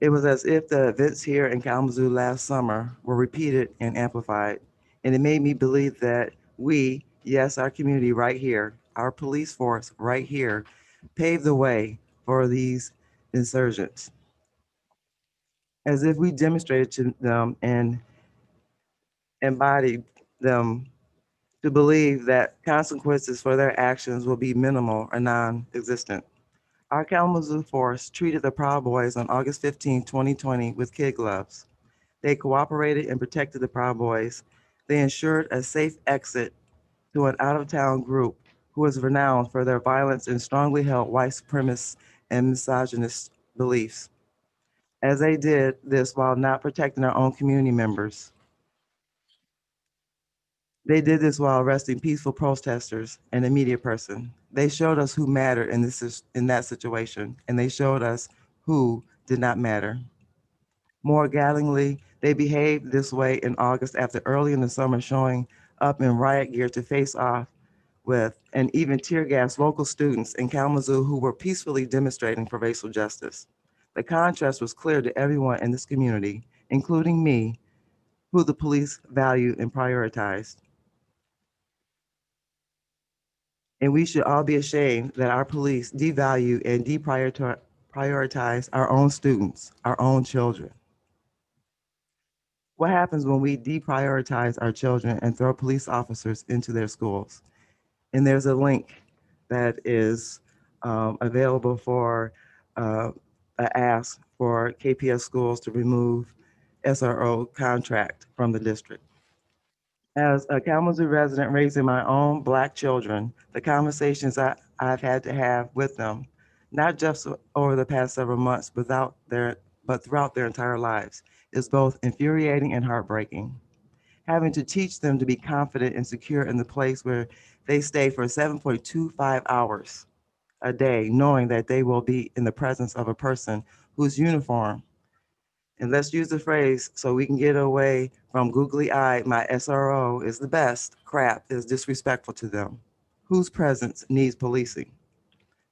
Speaker 12: It was as if the events here in Kalamazoo last summer were repeated and amplified, and it made me believe that we, yes, our community right here, our police force right here, paved the way for these insurgents, as if we demonstrated to them and embodied them to believe that consequences for their actions will be minimal or non-existent. Our Kalamazoo force treated the Proud Boys on August 15, 2020 with kid gloves. They cooperated and protected the Proud Boys. They ensured a safe exit to an out-of-town group who was renowned for their violence and strongly held white supremacist and misogynist beliefs. As they did this while not protecting our own community members. They did this while arresting peaceful protesters and a media person. They showed us who mattered in that situation, and they showed us who did not matter. More gallantly, they behaved this way in August after early in the summer showing up in riot gear to face off with and even tear gas local students in Kalamazoo who were peacefully demonstrating for racial justice. The contrast was clear to everyone in this community, including me, who the police valued and prioritized. And we should all be ashamed that our police devalue and deprioritize our own students, our own children. What happens when we deprioritize our children and throw police officers into their schools? And there's a link that is available for an ask for KPS schools to remove SRO contract from the district. As a Kalamazoo resident raising my own Black children, the conversations I've had to have with them, not just over the past several months, but throughout their entire lives, is both infuriating and heartbreaking. Having to teach them to be confident and secure in the place where they stay for 7.25 hours a day, knowing that they will be in the presence of a person whose uniform, and let's use the phrase so we can get away from googly-eyed, my SRO is the best, crap is disrespectful to them, whose presence needs policing.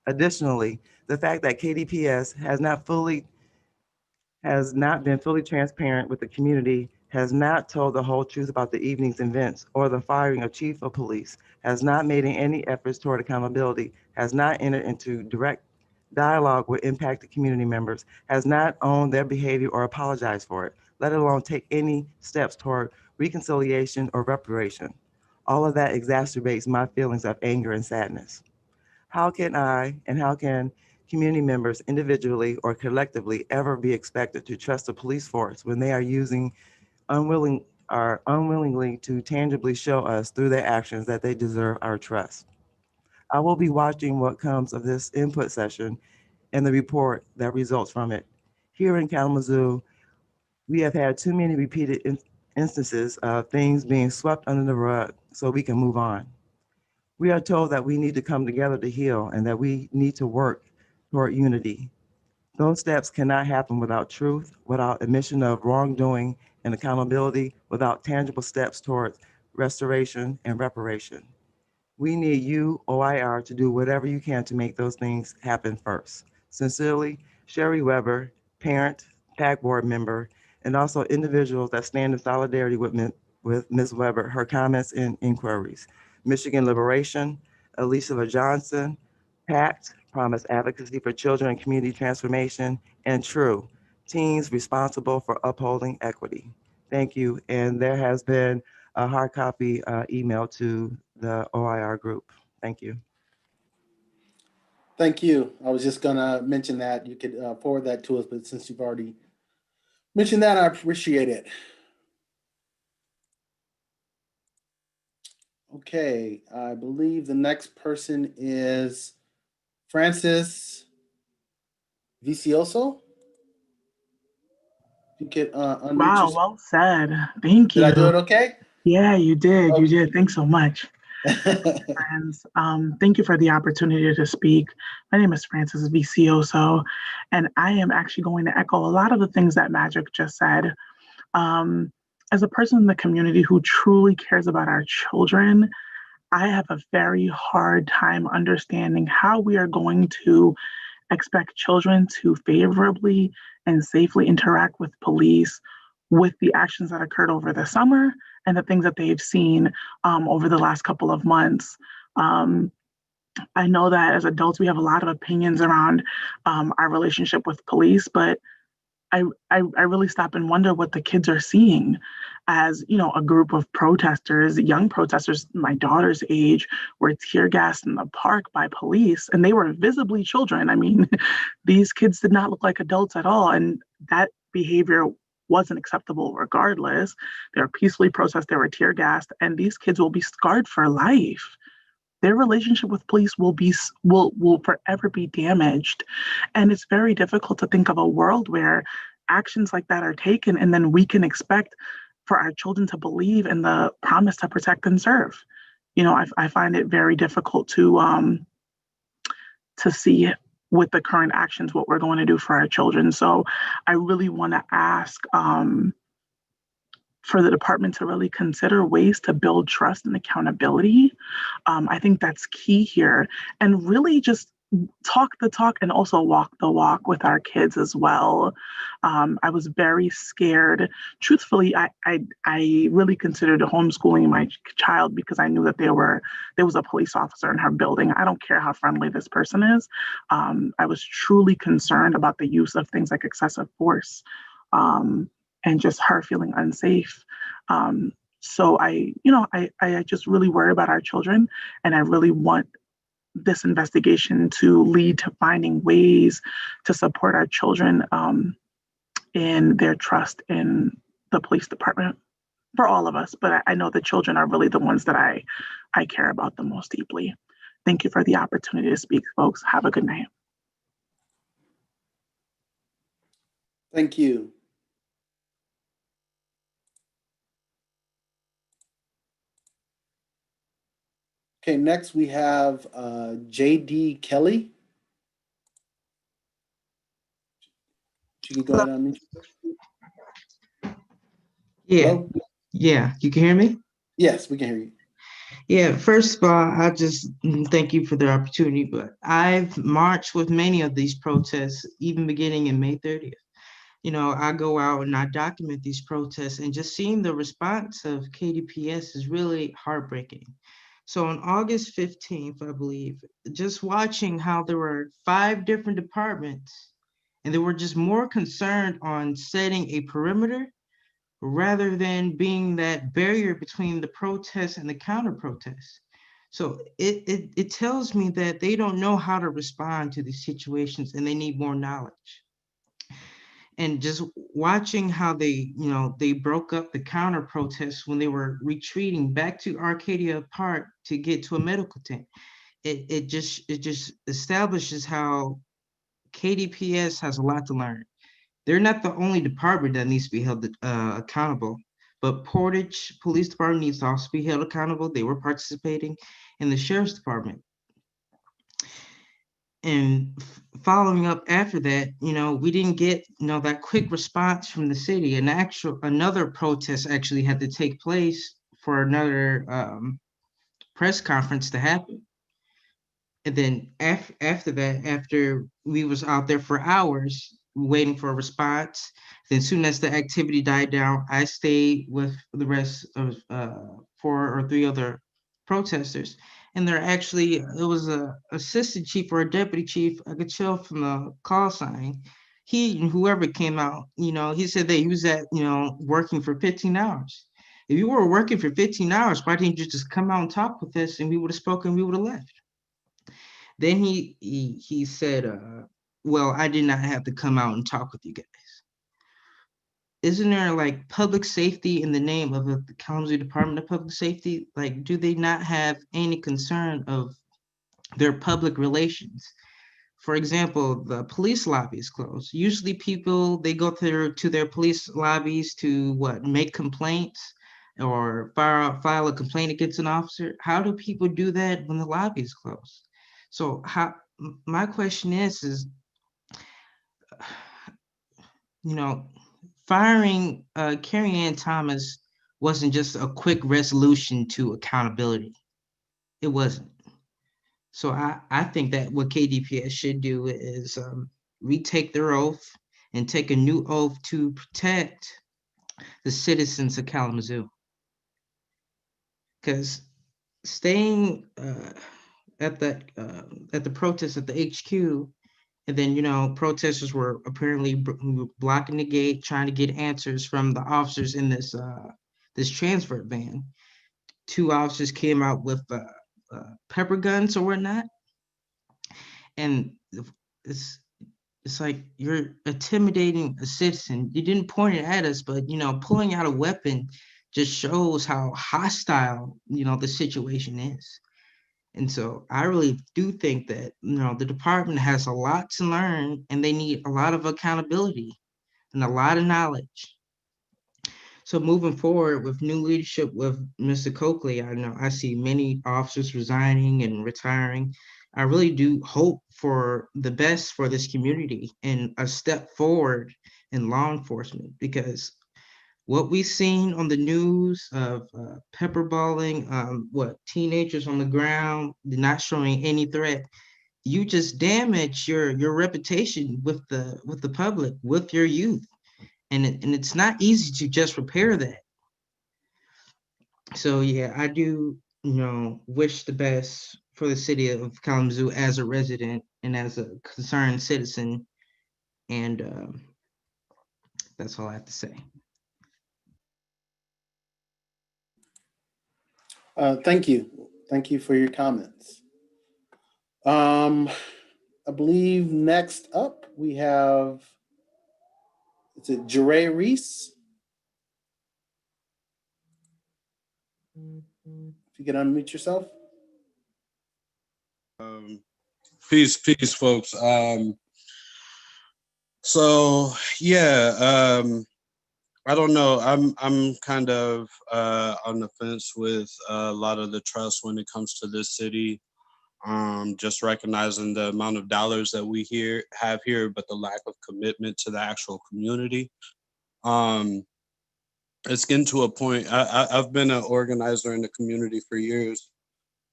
Speaker 12: Additionally, the fact that KDPS has not been fully transparent with the community, has not told the whole truth about the evening's events or the firing of chief of police, has not made any efforts toward accountability, has not entered into direct dialogue with impacted community members, has not owned their behavior or apologized for it, let alone take any steps toward reconciliation or reparation. All of that exacerbates my feelings of anger and sadness. How can I and how can community members individually or collectively ever be expected to trust the police force when they are unwillingly to tangibly show us through their actions that they deserve our trust? I will be watching what comes of this input session and the report that results from it. Here in Kalamazoo, we have had too many repeated instances of things being swept under the rug so we can move on. We are told that we need to come together to heal and that we need to work toward unity. Those steps cannot happen without truth, without admission of wrongdoing and accountability, without tangible steps towards restoration and reparation. We need you, OIR, to do whatever you can to make those things happen first. Sincerely, Sherry Weber, parent, PAC board member, and also individuals that stand in solidarity with Ms. Weber, her comments and inquiries. Michigan Liberation, Alicia Johnson, PACT, Promise Advocacy for Children and Community Transformation, and TRUE, Teens Responsible for Upholding Equity. Thank you. And there has been a hard copy email to the OIR group. Thank you.
Speaker 4: Thank you. I was just gonna mention that you could forward that to us, but since you've already mentioned that, I appreciate it. Okay, I believe the next person is Francis Vicioso. You could unmute
Speaker 13: Wow,
Speaker 4: yourself.
Speaker 13: well said. Thank you.
Speaker 4: Did I do it okay?
Speaker 13: Yeah, you did.
Speaker 4: Okay.
Speaker 13: You did. Thanks so much. Friends, thank you for the opportunity to speak. My name is Francis Vicioso, and I am actually going to echo a lot of the things that Magic just said. As a person in the community who truly cares about our children, I have a very hard time understanding how we are going to expect children to favorably and safely interact with police with the actions that occurred over the summer and the things that they've seen over the last couple of months. I know that as adults, we have a lot of opinions around our relationship with police, but I really stop and wonder what the kids are seeing as, you know, a group of protesters, young protesters, my daughter's age, were tear gassed in the park by police, and they were visibly children. I mean, these kids did not look like adults at all, and that behavior wasn't acceptable regardless. They were peacefully protested, they were tear gassed, and these kids will be scarred for life. Their relationship with police will forever be damaged. And it's very difficult to think of a world where actions like that are taken and then we can expect for our children to believe in the promise to protect and serve. You know, I find it very difficult to see with the current actions what we're going to do for our children. So I really want to ask for the department to really consider ways to build trust and accountability. I think that's key here. And really just talk the talk and also walk the walk with our kids as well. I was very scared. Truthfully, I really considered homeschooling my child because I knew that there was a police officer in her building. I don't care how friendly this person is. I was truly concerned about the use of things like excessive force. And just her feeling unsafe. So I just really worry about our children, and I really want this investigation to lead to finding ways to support our children in their trust in the police department for all of us. But I know the children are really the ones that I care about the most deeply. Thank you for the opportunity to speak, folks. Have a good night.
Speaker 4: Thank you. Okay, next we have JD Kelly. You can go ahead and unmute.
Speaker 14: Yeah,
Speaker 4: Hello?
Speaker 14: yeah, you can hear me?
Speaker 4: Yes, we can hear you.
Speaker 14: Yeah, first of all, I just thank you for the opportunity, but I've marched with many of these protests, even beginning in May 30th. You know, I go out and I document these protests, and just seeing the response of KDPS is really heartbreaking. So on August 15th, I believe, just watching how there were 5 different departments, and they were just more concerned on setting a perimeter rather than being that barrier between the protests and the counter protests. So it tells me that they don't know how to respond to these situations, and they need more knowledge. And just watching how they broke up the counter protests when they were retreating back to Arcadia Park to get to a medical tent. It just establishes how KDPS has a lot to learn. They're not the only department that needs to be held accountable, but Portage Police Department needs to also be held accountable. They were participating in the Sheriff's Department. And following up after that, we didn't get, that quick response from the city. Another protest actually had to take place for another press conference to happen. And then after that, after we was out there for hours waiting for a response, then soon as the activity died down, I stayed with the rest of 4 or 3 other protesters. And it was a assistant chief or a deputy chief, I could tell from the call sign. He and whoever came out, he said that he was working for 15 hours. If you were working for 15 hours, why didn't you just come out and talk with us, and we would have spoken, we would have left? Then he said, well, I did not have to come out and talk with you guys. Isn't there like public safety in the name of the Kalamazoo Department of Public Safety? Like, do they not have any concern of their public relations? For example, the police lobby is closed. Usually people, they go to their police lobbies to make complaints or file a complaint against an officer. How do people do that when the lobby is closed? So my question is, firing Carrie Ann Thomas wasn't just a quick resolution to accountability. It wasn't. So I think that what KDPS should do is retake their oath and take a new oath to protect the citizens of Kalamazoo. Because staying at the protest at the HQ, and then protesters were apparently blocking the gate, trying to get answers from the officers in this transfer van. 2 officers came out with pepper guns or whatnot, and it's like you're intimidating a citizen. You didn't point it at us, but pulling out a weapon just shows how hostile the situation is. And so I really do think that the department has a lot to learn, and they need a lot of accountability and a lot of knowledge. So moving forward with new leadership with Mr. Coakley, I see many officers resigning and retiring. I really do hope for the best for this community and a step forward in law enforcement, because what we've seen on the news of pepperballing, teenagers on the ground, not showing any threat, you just damage your reputation with the public, with your youth. And it's not easy to just repair that. So yeah, I do, wish the best for the city of Kalamazoo as a resident and as a concerned citizen. And that's all I have to say.
Speaker 4: Thank you. Thank you for your comments. I believe next up we have, is it Jere Reese? If you could unmute yourself.
Speaker 15: Peace, folks. So yeah, I don't know. I'm kind of on the fence with a lot of the trust when it comes to this city. Just recognizing the amount of dollars that we have here, but the lack of commitment to the actual community. It's getting to a point. I've been an organizer in the community for years.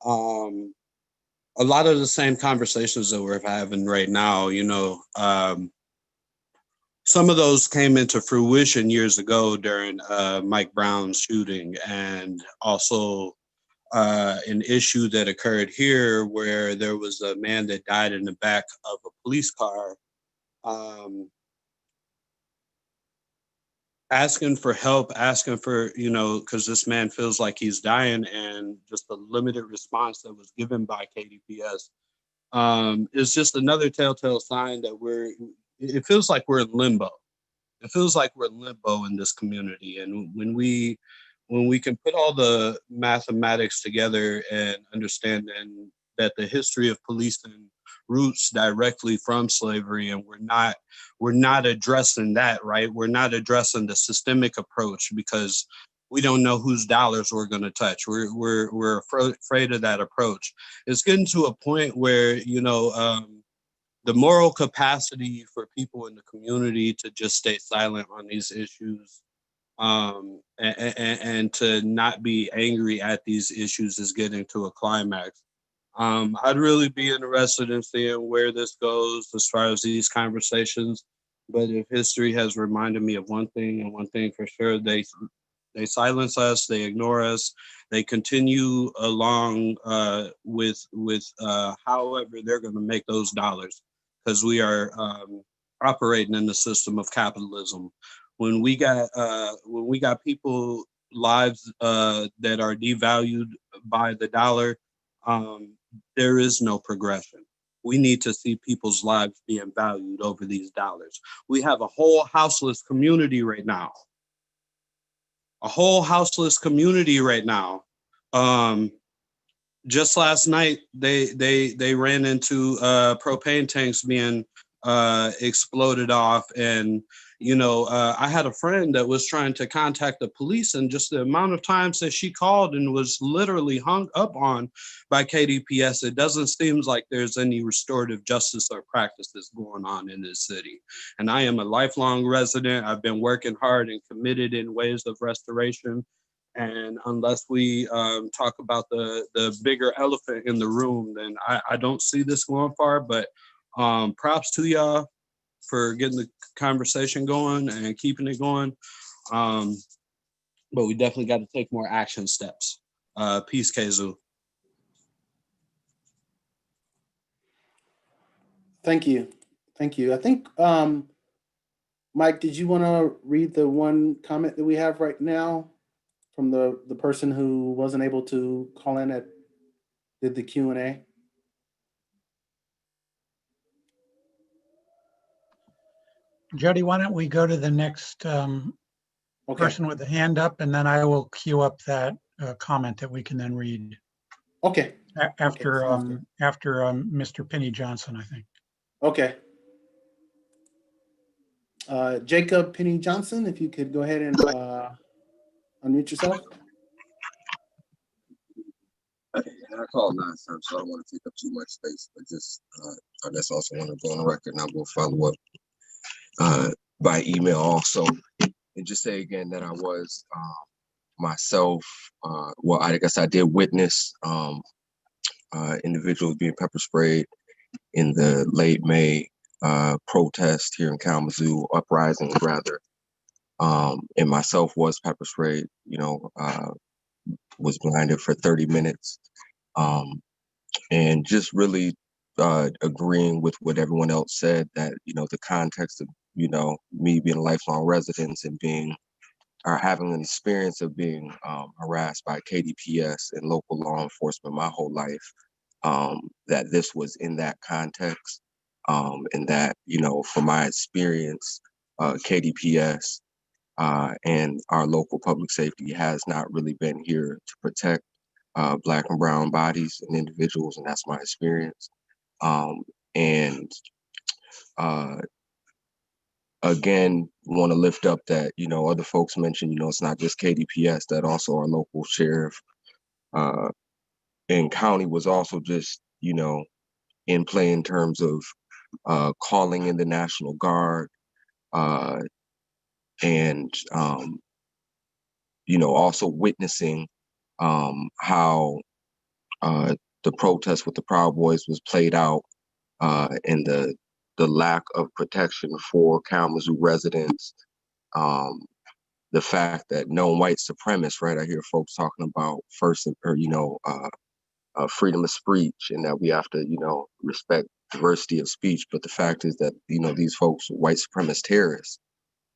Speaker 15: A lot of the same conversations that we're having right now, some of those came into fruition years ago during Mike Brown's shooting, and also an issue that occurred here where there was a man that died in the back of a police car, asking for help, asking for, because this man feels like he's dying, and just the limited response that was given by KDPS is just another telltale sign that it feels like we're in limbo. It feels like we're in limbo in this community. And when we can put all the mathematics together and understand that the history of policing roots directly from slavery, and we're not addressing that, right? We're not addressing the systemic approach because we don't know whose dollars we're going to touch. We're afraid of that approach. It's getting to a point where, the moral capacity for people in the community to just stay silent on these issues, and to not be angry at these issues is getting to a climax. I'd really be interested in seeing where this goes as far as these conversations. But if history has reminded me of one thing, and one thing for sure, they silence us, they ignore us, they continue along with however they're going to make those dollars, because we are operating in the system of capitalism. When we got people lives that are devalued by the dollar, there is no progression. We need to see people's lives being valued over these dollars. We have a whole houseless community right now. Just last night, they ran into propane tanks being exploded off, and I had a friend that was trying to contact the police, and just the amount of times that she called and was literally hung up on by KDPS, it doesn't seem like there's any restorative justice or practices going on in this city. And I am a lifelong resident. I've been working hard and committed in ways of restoration. And unless we talk about the bigger elephant in the room, then I don't see this going far. But props to y'all for getting the conversation going and keeping it going. But we definitely got to take more action steps. Peace, Kazoo.
Speaker 4: Thank you. I think, Mike, did you want to read the one comment that we have right now from the person who wasn't able to call in did the Q&A?
Speaker 2: Jody, why don't we go to the next person with the hand up, and then I will queue up that comment that we can then read.
Speaker 4: Okay.
Speaker 2: After Mr. Penny Johnson, I think.
Speaker 4: Okay. Jacob Penny Johnson, if you could go ahead and unmute yourself.
Speaker 16: And I called last time, so I don't want to take up too much space, but just I just also want to go on the record, and I will follow up by email also, and just say again that I was myself, well, I guess I did witness individuals being pepper sprayed in the late May protest here in Kalamazoo, uprising rather, and myself was pepper sprayed, was blinded for 30 minutes, and just really agreeing with what everyone else said, that the context of me being a lifelong resident and being or having an experience of being harassed by KDPS and local law enforcement my whole life, that this was in that context, and that, you know, from my experience, KDPS and our local public safety has not really been here to protect Black and brown bodies and individuals, and that's my experience. And again, want to lift up that, you know, other folks mentioned, you know, it's not just KDPS, that also our local sheriff and county was also just, you know, in play in terms of calling in the National Guard and, you know, also witnessing how the protest with the Proud Boys was played out and the lack of protection for Kalamazoo residents. The fact that known white supremacists, right? I hear folks talking about freedom of speech, and that we have to, you know, respect diversity of speech. But the fact is that, you know, these folks are white supremacist terrorists.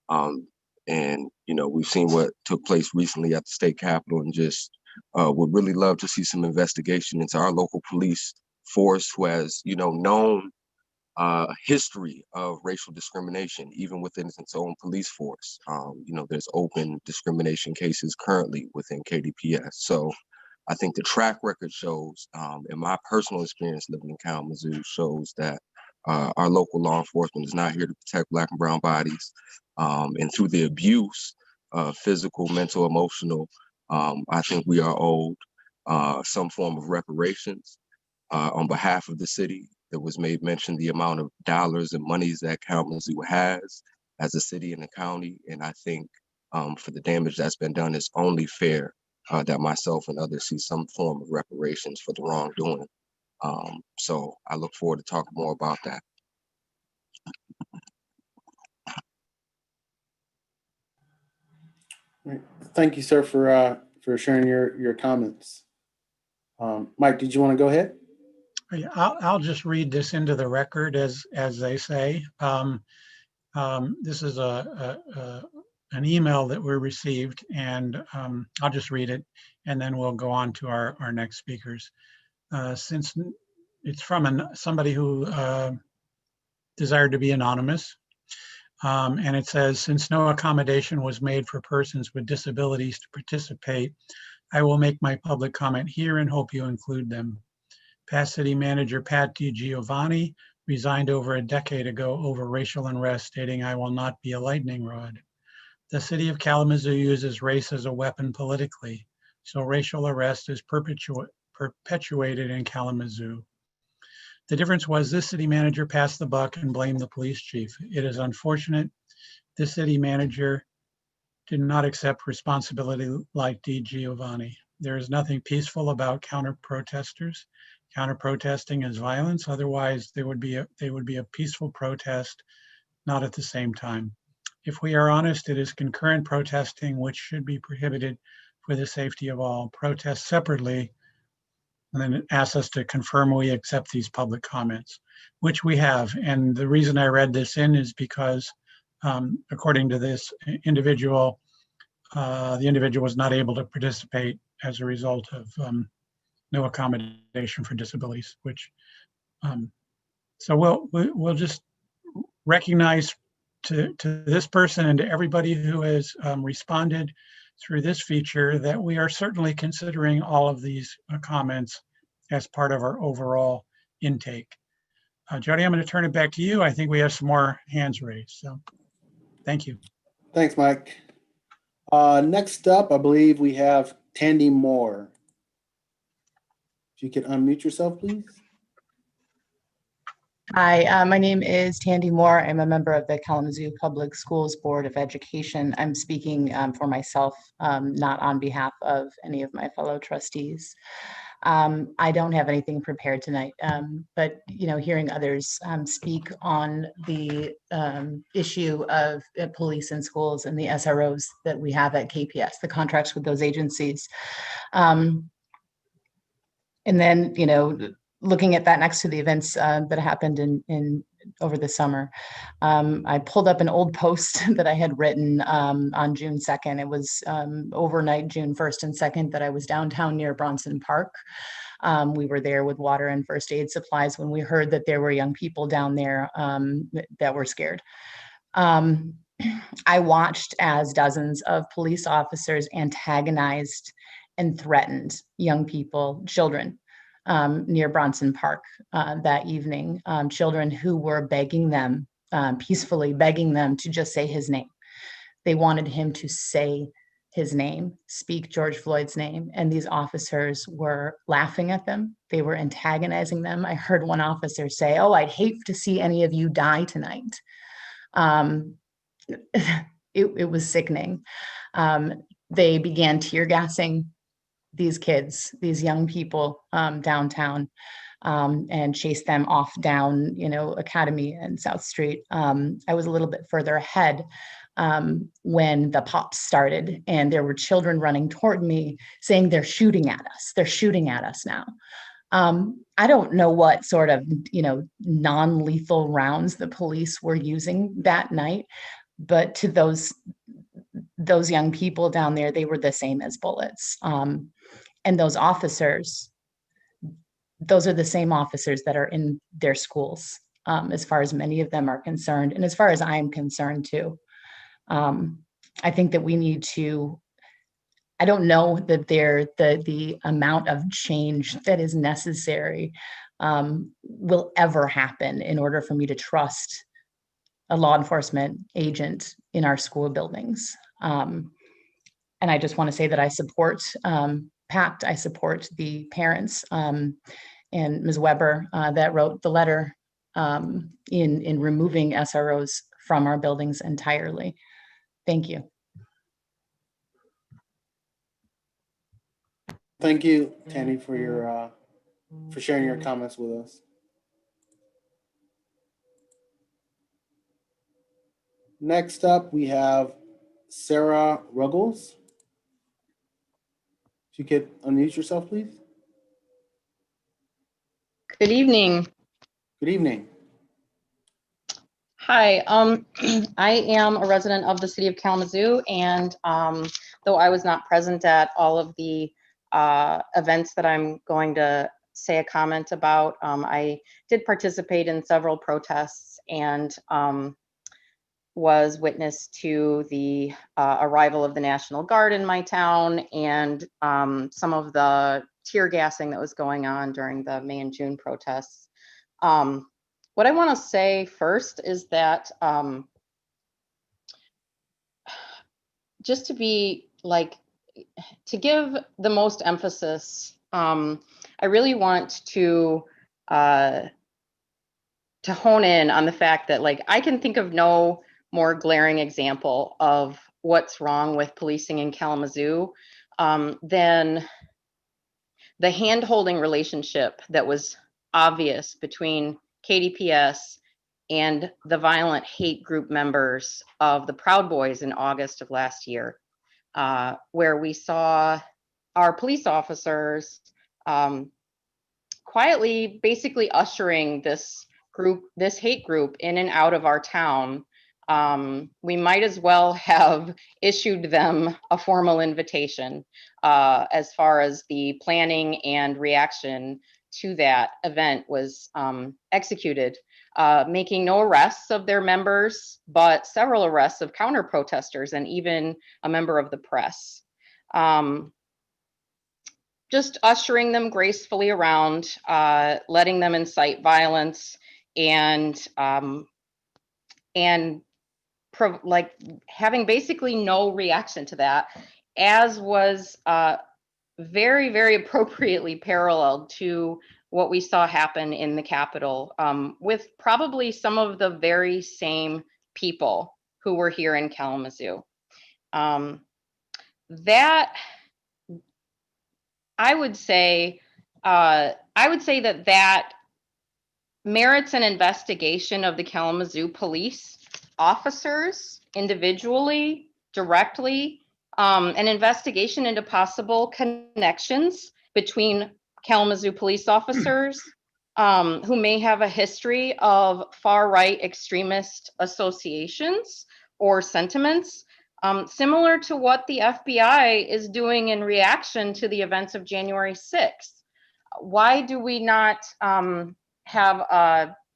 Speaker 16: And, you know, we've seen what took place recently at the state capitol, and just would really love to see some investigation into our local police force, who has, you know, known history of racial discrimination, even within its own police force. You know, there's open discrimination cases currently within KDPS. So I think the track record shows, and my personal experience living in Kalamazoo shows, that our local law enforcement is not here to protect Black and brown bodies. And through the abuse, physical, mental, emotional, I think we are owed some form of reparations on behalf of the city. There was made mention the amount of dollars and monies that Kalamazoo has as a city and a county. And I think for the damage that's been done, it's only fair that myself and others see some form of reparations for the wrongdoing. So I look forward to talking more about that.
Speaker 4: Thank you, sir, for sharing your comments. Mike, did you want to go ahead?
Speaker 2: I'll just read this into the record, as they say. This is an email that we received, and I'll just read it, and then we'll go on to our next speakers. Since it's from somebody who desired to be anonymous, and it says, since no accommodation was made for persons with disabilities to participate, I will make my public comment here and hope you include them. Past City Manager Pat DiGiovanni resigned over a decade ago over racial unrest, stating, "I will not be a lightning rod." The city of Kalamazoo uses race as a weapon politically, so racial arrest is perpetuated in Kalamazoo. The difference was this city manager passed the buck and blamed the police chief. It is unfortunate this city manager did not accept responsibility like DiGiovanni. There is nothing peaceful about counter-protesters. Counter-protesting is violence. Otherwise, they would be a peaceful protest, not at the same time. If we are honest, it is concurrent protesting which should be prohibited for the safety of all. Protest separately, and then it asks us to confirm we accept these public comments, which we have. And the reason I read this in is because, according to this individual, the individual was not able to participate as a result of no accommodation for disabilities, which, so we'll just recognize to this person and to everybody who has responded through this feature that we are certainly considering all of these comments as part of our overall intake. Jody, I'm going to turn it back to you. I think we have some more hands raised, so thank you.
Speaker 4: Thanks, Mike. Next up, I believe we have Tandy Moore. If you could unmute yourself, please.
Speaker 17: Hi, my name is Tandy Moore. I'm a member of the Kalamazoo Public Schools Board of Education. I'm speaking for myself, not on behalf of any of my fellow trustees. I don't have anything prepared tonight, but hearing others speak on the issue of police and schools and the SROs that we have at KPS, the contracts with those agencies. And then, looking at that next to the events that happened in over the summer. I pulled up an old post that I had written on June 2nd. It was overnight, June 1st and 2nd, that I was downtown near Bronson Park. We were there with water and first aid supplies when we heard that there were young people down there that were scared. I watched as dozens of police officers antagonized and threatened young people, children, near Bronson Park that evening, children who were begging them, peacefully begging them to just say his name. They wanted him to say his name, speak George Floyd's name, and these officers were laughing at them. They were antagonizing them. I heard one officer say, "Oh, I'd hate to see any of you die tonight." It was sickening. They began tear gassing these kids, these young people downtown, and chased them off down, Academy and South Street. I was a little bit further ahead when the pops started, and there were children running toward me saying, "They're shooting at us. They're shooting at us now." I don't know what sort of, non-lethal rounds the police were using that night, but to those young people down there, they were the same as bullets. And those officers, those are the same officers that are in their schools, as far as many of them are concerned, and as far as I'm concerned too. I think that we need to, I don't know that the amount of change that is necessary will ever happen in order for me to trust a law enforcement agent in our school buildings. And I just want to say that I support PACT. I support the parents and Ms. Weber that wrote the letter in removing SROs from our buildings entirely. Thank you.
Speaker 4: Thank you, Tandy, for sharing your comments with us. Next up, we have Sarah Ruggles. If you could unmute yourself, please.
Speaker 18: Good evening.
Speaker 4: Good evening.
Speaker 18: Hi, I am a resident of the city of Kalamazoo, and though I was not present at all of the events that I'm going to say a comment about, I did participate in several protests and was witness to the arrival of the National Guard in my town and some of the tear gassing that was going on during the May and June protests. What I want to say first is that just to be to give the most emphasis, I really want to hone in on the fact that I can think of no more glaring example of what's wrong with policing in Kalamazoo than the hand-holding relationship that was obvious between KDPS and the violent hate group members of the Proud Boys in August of last year, where we saw our police officers quietly basically ushering this hate group in and out of our town. We might as well have issued them a formal invitation as far as the planning and reaction to that event was executed, making no arrests of their members, but several arrests of counter protesters and even a member of the press. Just ushering them gracefully around, letting them incite violence, and having basically no reaction to that, as was very, very appropriately paralleled to what we saw happen in the Capitol with probably some of the very same people who were here in Kalamazoo. That I would say that merits an investigation of the Kalamazoo police officers individually, directly, an investigation into possible connections between Kalamazoo police officers who may have a history of far-right extremist associations or sentiments, similar to what the FBI is doing in reaction to the events of January 6th. Why do we not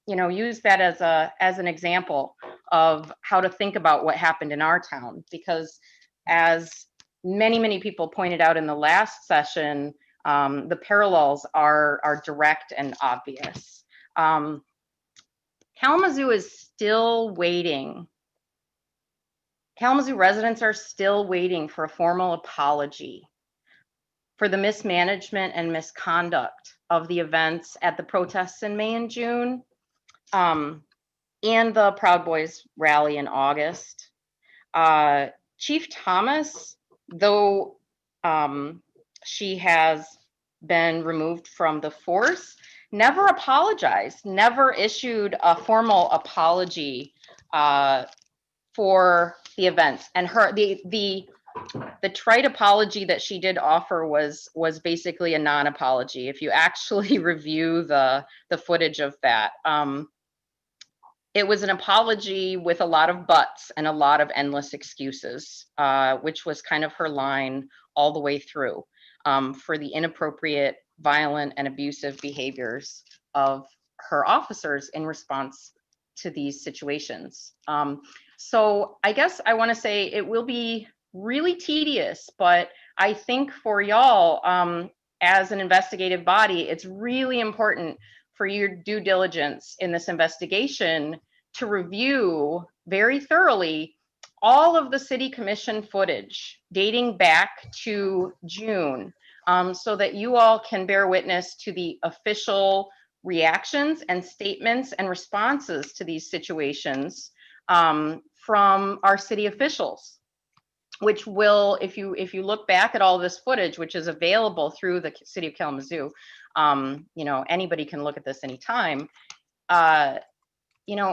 Speaker 18: use that as an example of how to think about what happened in our town? Because as many people pointed out in the last session, the parallels are direct and obvious. Kalamazoo is still waiting. Kalamazoo residents are still waiting for a formal apology for the mismanagement and misconduct of the events at the protests in May and June, and the Proud Boys rally in August. Chief Thomas, though she has been removed from the force, never apologized, never issued a formal apology for the events. And the trite apology that she did offer was basically a non-apology. If you actually review the footage of that, it was an apology with a lot of buts and a lot of endless excuses, which was kind of her line all the way through, for the inappropriate, violent, and abusive behaviors of her officers in response to these situations. So I guess I want to say it will be really tedious, but I think for y'all, as an investigative body, it's really important for your due diligence in this investigation to review very thoroughly all of the city commission footage dating back to June, so that you all can bear witness to the official reactions and statements and responses to these situations from our city officials, which will, if you look back at all this footage, which is available through the city of Kalamazoo, anybody can look at this anytime,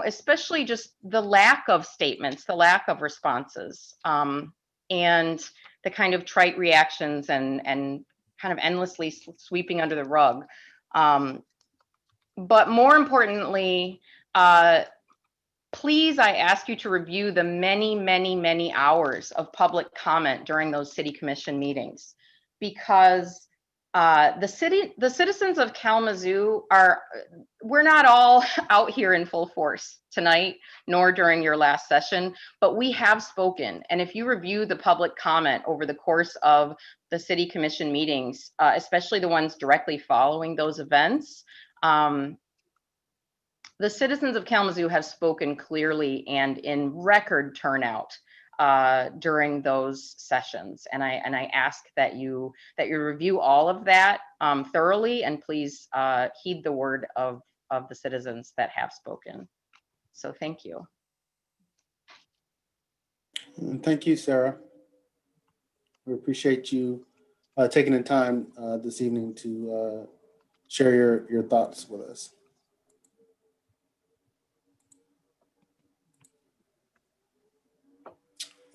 Speaker 18: especially just the lack of statements, the lack of responses, and the kind of trite reactions and kind of endlessly sweeping under the rug. But more importantly, please, I ask you to review the many hours of public comment during those city commission meetings, because the citizens of Kalamazoo we're not all out here in full force tonight, nor during your last session, but we have spoken. And if you review the public comment over the course of the city commission meetings, especially the ones directly following those events, the citizens of Kalamazoo have spoken clearly and in record turnout during those sessions. And I ask that you review all of that thoroughly, and please heed the word of the citizens that have spoken. So thank you.
Speaker 4: Thank you, Sarah. We appreciate you taking the time this evening to share your thoughts with us.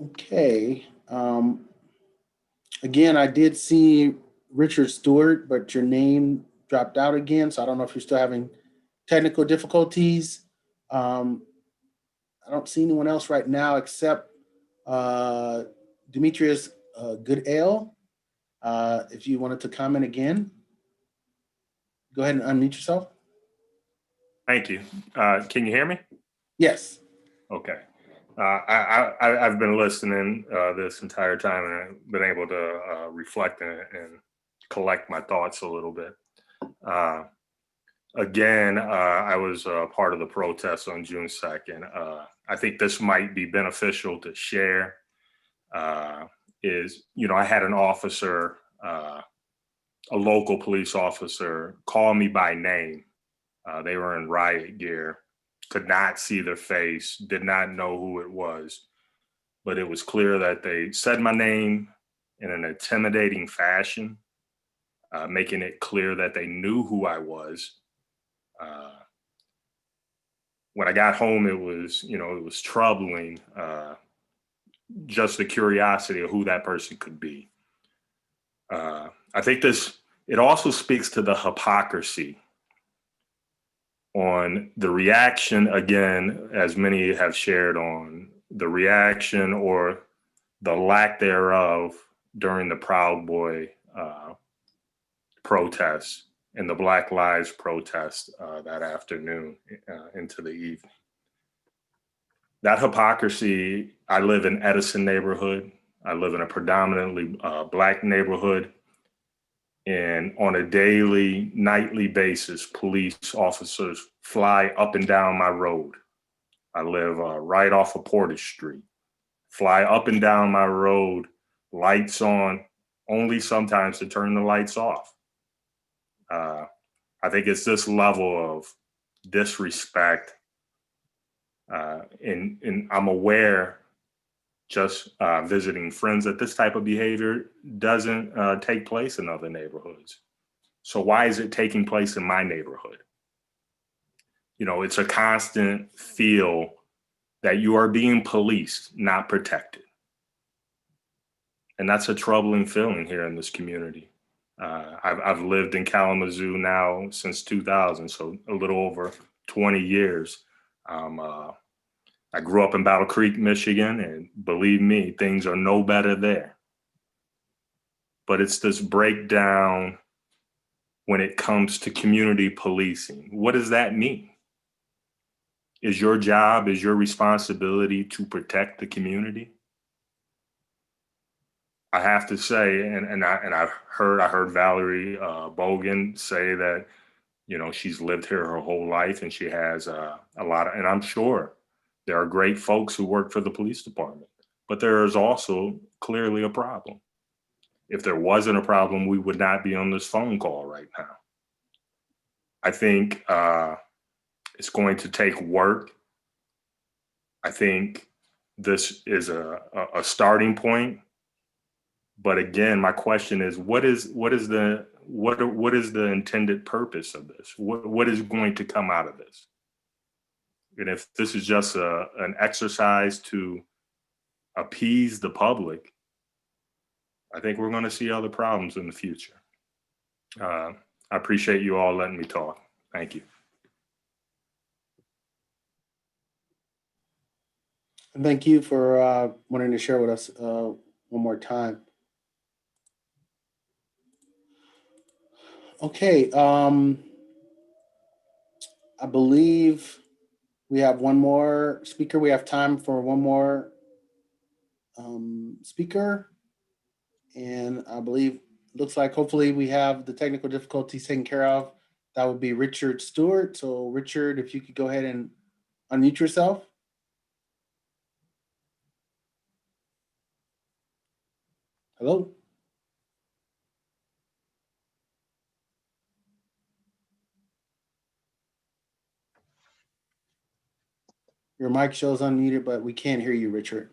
Speaker 4: Okay. Again, I did see Richard Stewart, but your name dropped out again, so I don't know if you're still having technical difficulties. I don't see anyone else right now except Demetrius Goodale. If you wanted to comment again, go ahead and unmute yourself.
Speaker 8: Thank you. Can you hear me?
Speaker 4: Yes.
Speaker 8: Okay. I've been listening this entire time, and I've been able to reflect and collect my thoughts a little bit. Again, I was part of the protest on June 2nd. I think this might be beneficial to share. I had an officer, a local police officer, call me by name. They were in riot gear. Could not see their face, did not know who it was, but it was clear that they said my name in an intimidating fashion, making it clear that they knew who I was. When I got home, it was troubling, just the curiosity of who that person could be. I think it also speaks to the hypocrisy on the reaction, again, as many have shared, on the reaction or the lack thereof during the Proud Boy protests and the Black Lives protest that afternoon into the evening. That hypocrisy, I live in Edison neighborhood. I live in a predominantly Black neighborhood. And on a daily, nightly basis, police officers fly up and down my road. I live right off of Portage Street. Fly up and down my road, lights on, only sometimes to turn the lights off. I think it's this level of disrespect. And I'm aware, just visiting friends, that this type of behavior doesn't take place in other neighborhoods. So why is it taking place in my neighborhood? You know, it's a constant feel that you are being policed, not protected. And that's a troubling feeling here in this community. I've lived in Kalamazoo now since 2000, so a little over 20 years. I grew up in Battle Creek, Michigan, and believe me, things are no better there. But it's this breakdown when it comes to community policing. What does that mean? Is your job, is your responsibility to protect the community? I have to say, and I heard Valerie Bogan say that, you know, she's lived here her whole life and she has a lot of, and I'm sure there are great folks who work for the police department, but there is also clearly a problem. If there wasn't a problem, we would not be on this phone call right now. I think it's going to take work. I think this is a starting point. But again, my question is, what is the intended purpose of this? What is going to come out of this? And if this is just an exercise to appease the public, I think we're going to see other problems in the future. I appreciate you all letting me talk. Thank you.
Speaker 4: And thank you for wanting to share with us one more time. Okay, I believe we have one more speaker. We have time for one more speaker. And I believe, looks like hopefully we have the technical difficulties taken care of. That would be Richard Stewart. So Richard, if you could go ahead and unmute yourself. Hello? Your mic shows unmuted, but we can't hear you, Richard.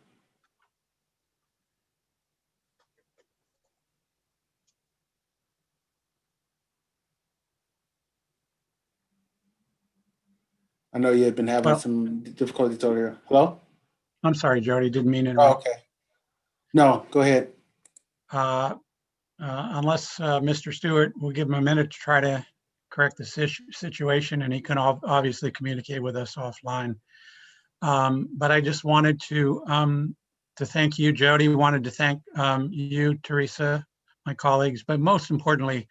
Speaker 4: I know you had been having some difficulties over here. Hello?
Speaker 2: I'm sorry, Jody, didn't mean to interrupt.
Speaker 4: Oh, okay. No, go ahead.
Speaker 2: Unless Mr. Stewart will give him a minute to try to correct the situation, and he can obviously communicate with us offline. But I just wanted to thank you, Jody. Wanted to thank you, Teresa, my colleagues, but most importantly,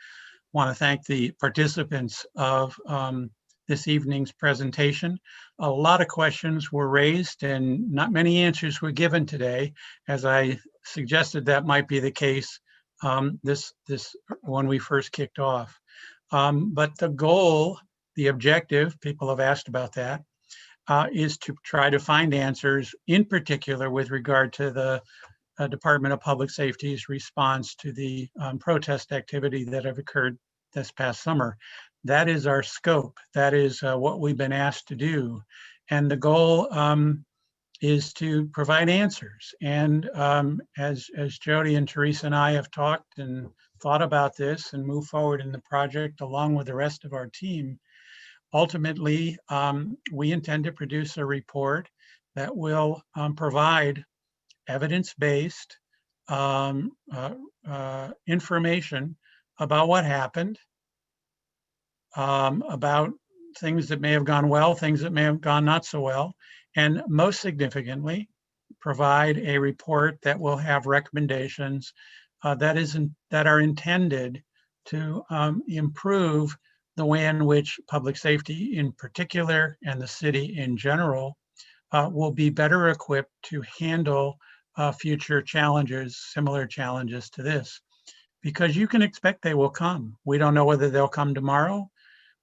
Speaker 2: want to thank the participants of this evening's presentation. A lot of questions were raised and not many answers were given today, as I suggested that might be the case this when we first kicked off. But the goal, the objective, people have asked about that, is to try to find answers, in particular with regard to the Department of Public Safety's response to the protest activity that have occurred this past summer. That is our scope. That is what we've been asked to do. And the goal is to provide answers. And as Jody and Teresa and I have talked and thought about this and move forward in the project along with the rest of our team, ultimately, we intend to produce a report that will provide evidence-based information about what happened, about things that may have gone well, things that may have gone not so well, and most significantly, provide a report that will have recommendations that are intended to improve the way in which public safety in particular and the city in general will be better equipped to handle future challenges, similar challenges to this, because you can expect they will come. We don't know whether they'll come tomorrow,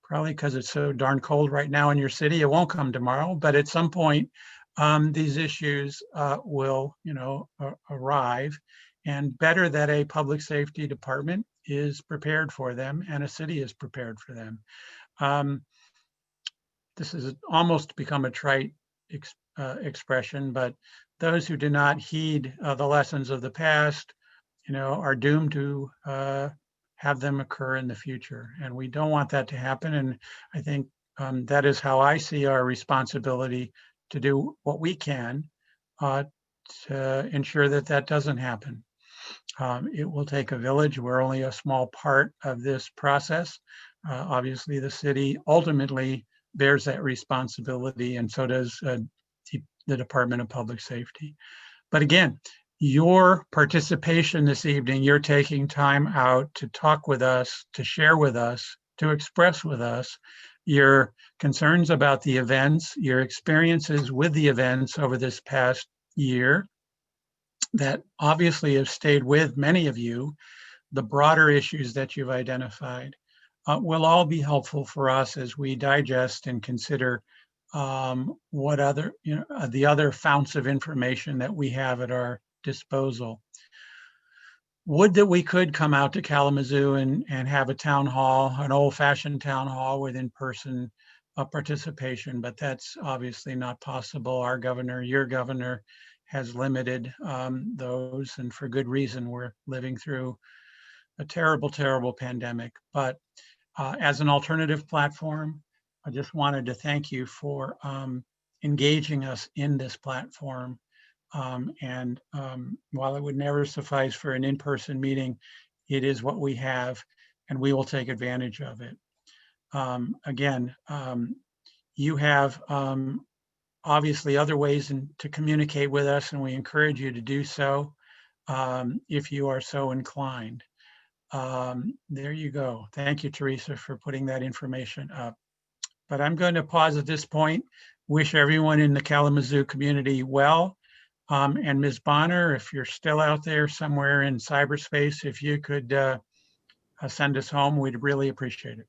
Speaker 2: probably because it's so darn cold right now in your city, it won't come tomorrow, but at some point, these issues will, arrive, and better that a public safety department is prepared for them and a city is prepared for them. This has almost become a trite expression, but those who do not heed the lessons of the past, are doomed to have them occur in the future. And we don't want that to happen. And I think that is how I see our responsibility to do what we can to ensure that that doesn't happen. It will take a village. We're only a small part of this process. Obviously, the city ultimately bears that responsibility, and so does the Department of Public Safety. But again, your participation this evening, you're taking time out to talk with us, to share with us, to express with us your concerns about the events, your experiences with the events over this past year that obviously have stayed with many of you, the broader issues that you've identified, will all be helpful for us as we digest and consider what other, the other founts of information that we have at our disposal. Would that we could come out to Kalamazoo and have a town hall, an old-fashioned town hall with in-person participation, but that's obviously not possible. Our governor, your governor, has limited those, and for good reason. We're living through a terrible, terrible pandemic. But as an alternative platform, I just wanted to thank you for engaging us in this platform. While it would never suffice for an in-person meeting, it is what we have, and we will take advantage of it. Again, you have obviously other ways to communicate with us, and we encourage you to do so if you are so inclined. There you go. Thank you, Teresa, for putting that information up. But I'm going to pause at this point, wish everyone in the Kalamazoo community well. And Ms. Bonner, if you're still out there somewhere in cyberspace, if you could send us home, we'd really appreciate it.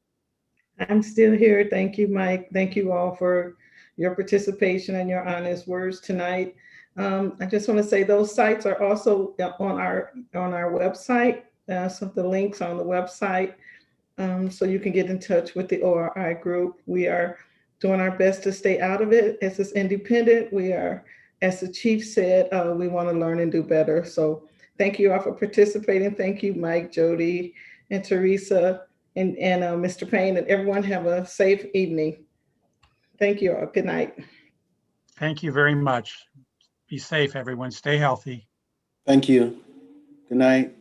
Speaker 1: I'm still here. Thank you, Mike. Thank you all for your participation and your honest words tonight. I just want to say those sites are also on our website. So the links on the website, so you can get in touch with the ORI group. We are doing our best to stay out of it. As it's independent, we are, as the chief said, we want to learn and do better. So thank you all for participating. Thank you, Mike, Jody, and Teresa, and Mr. Payne, and everyone have a safe evening. Thank you all. Good night.
Speaker 2: Thank you very much. Be safe, everyone. Stay healthy.
Speaker 4: Thank you. Good night.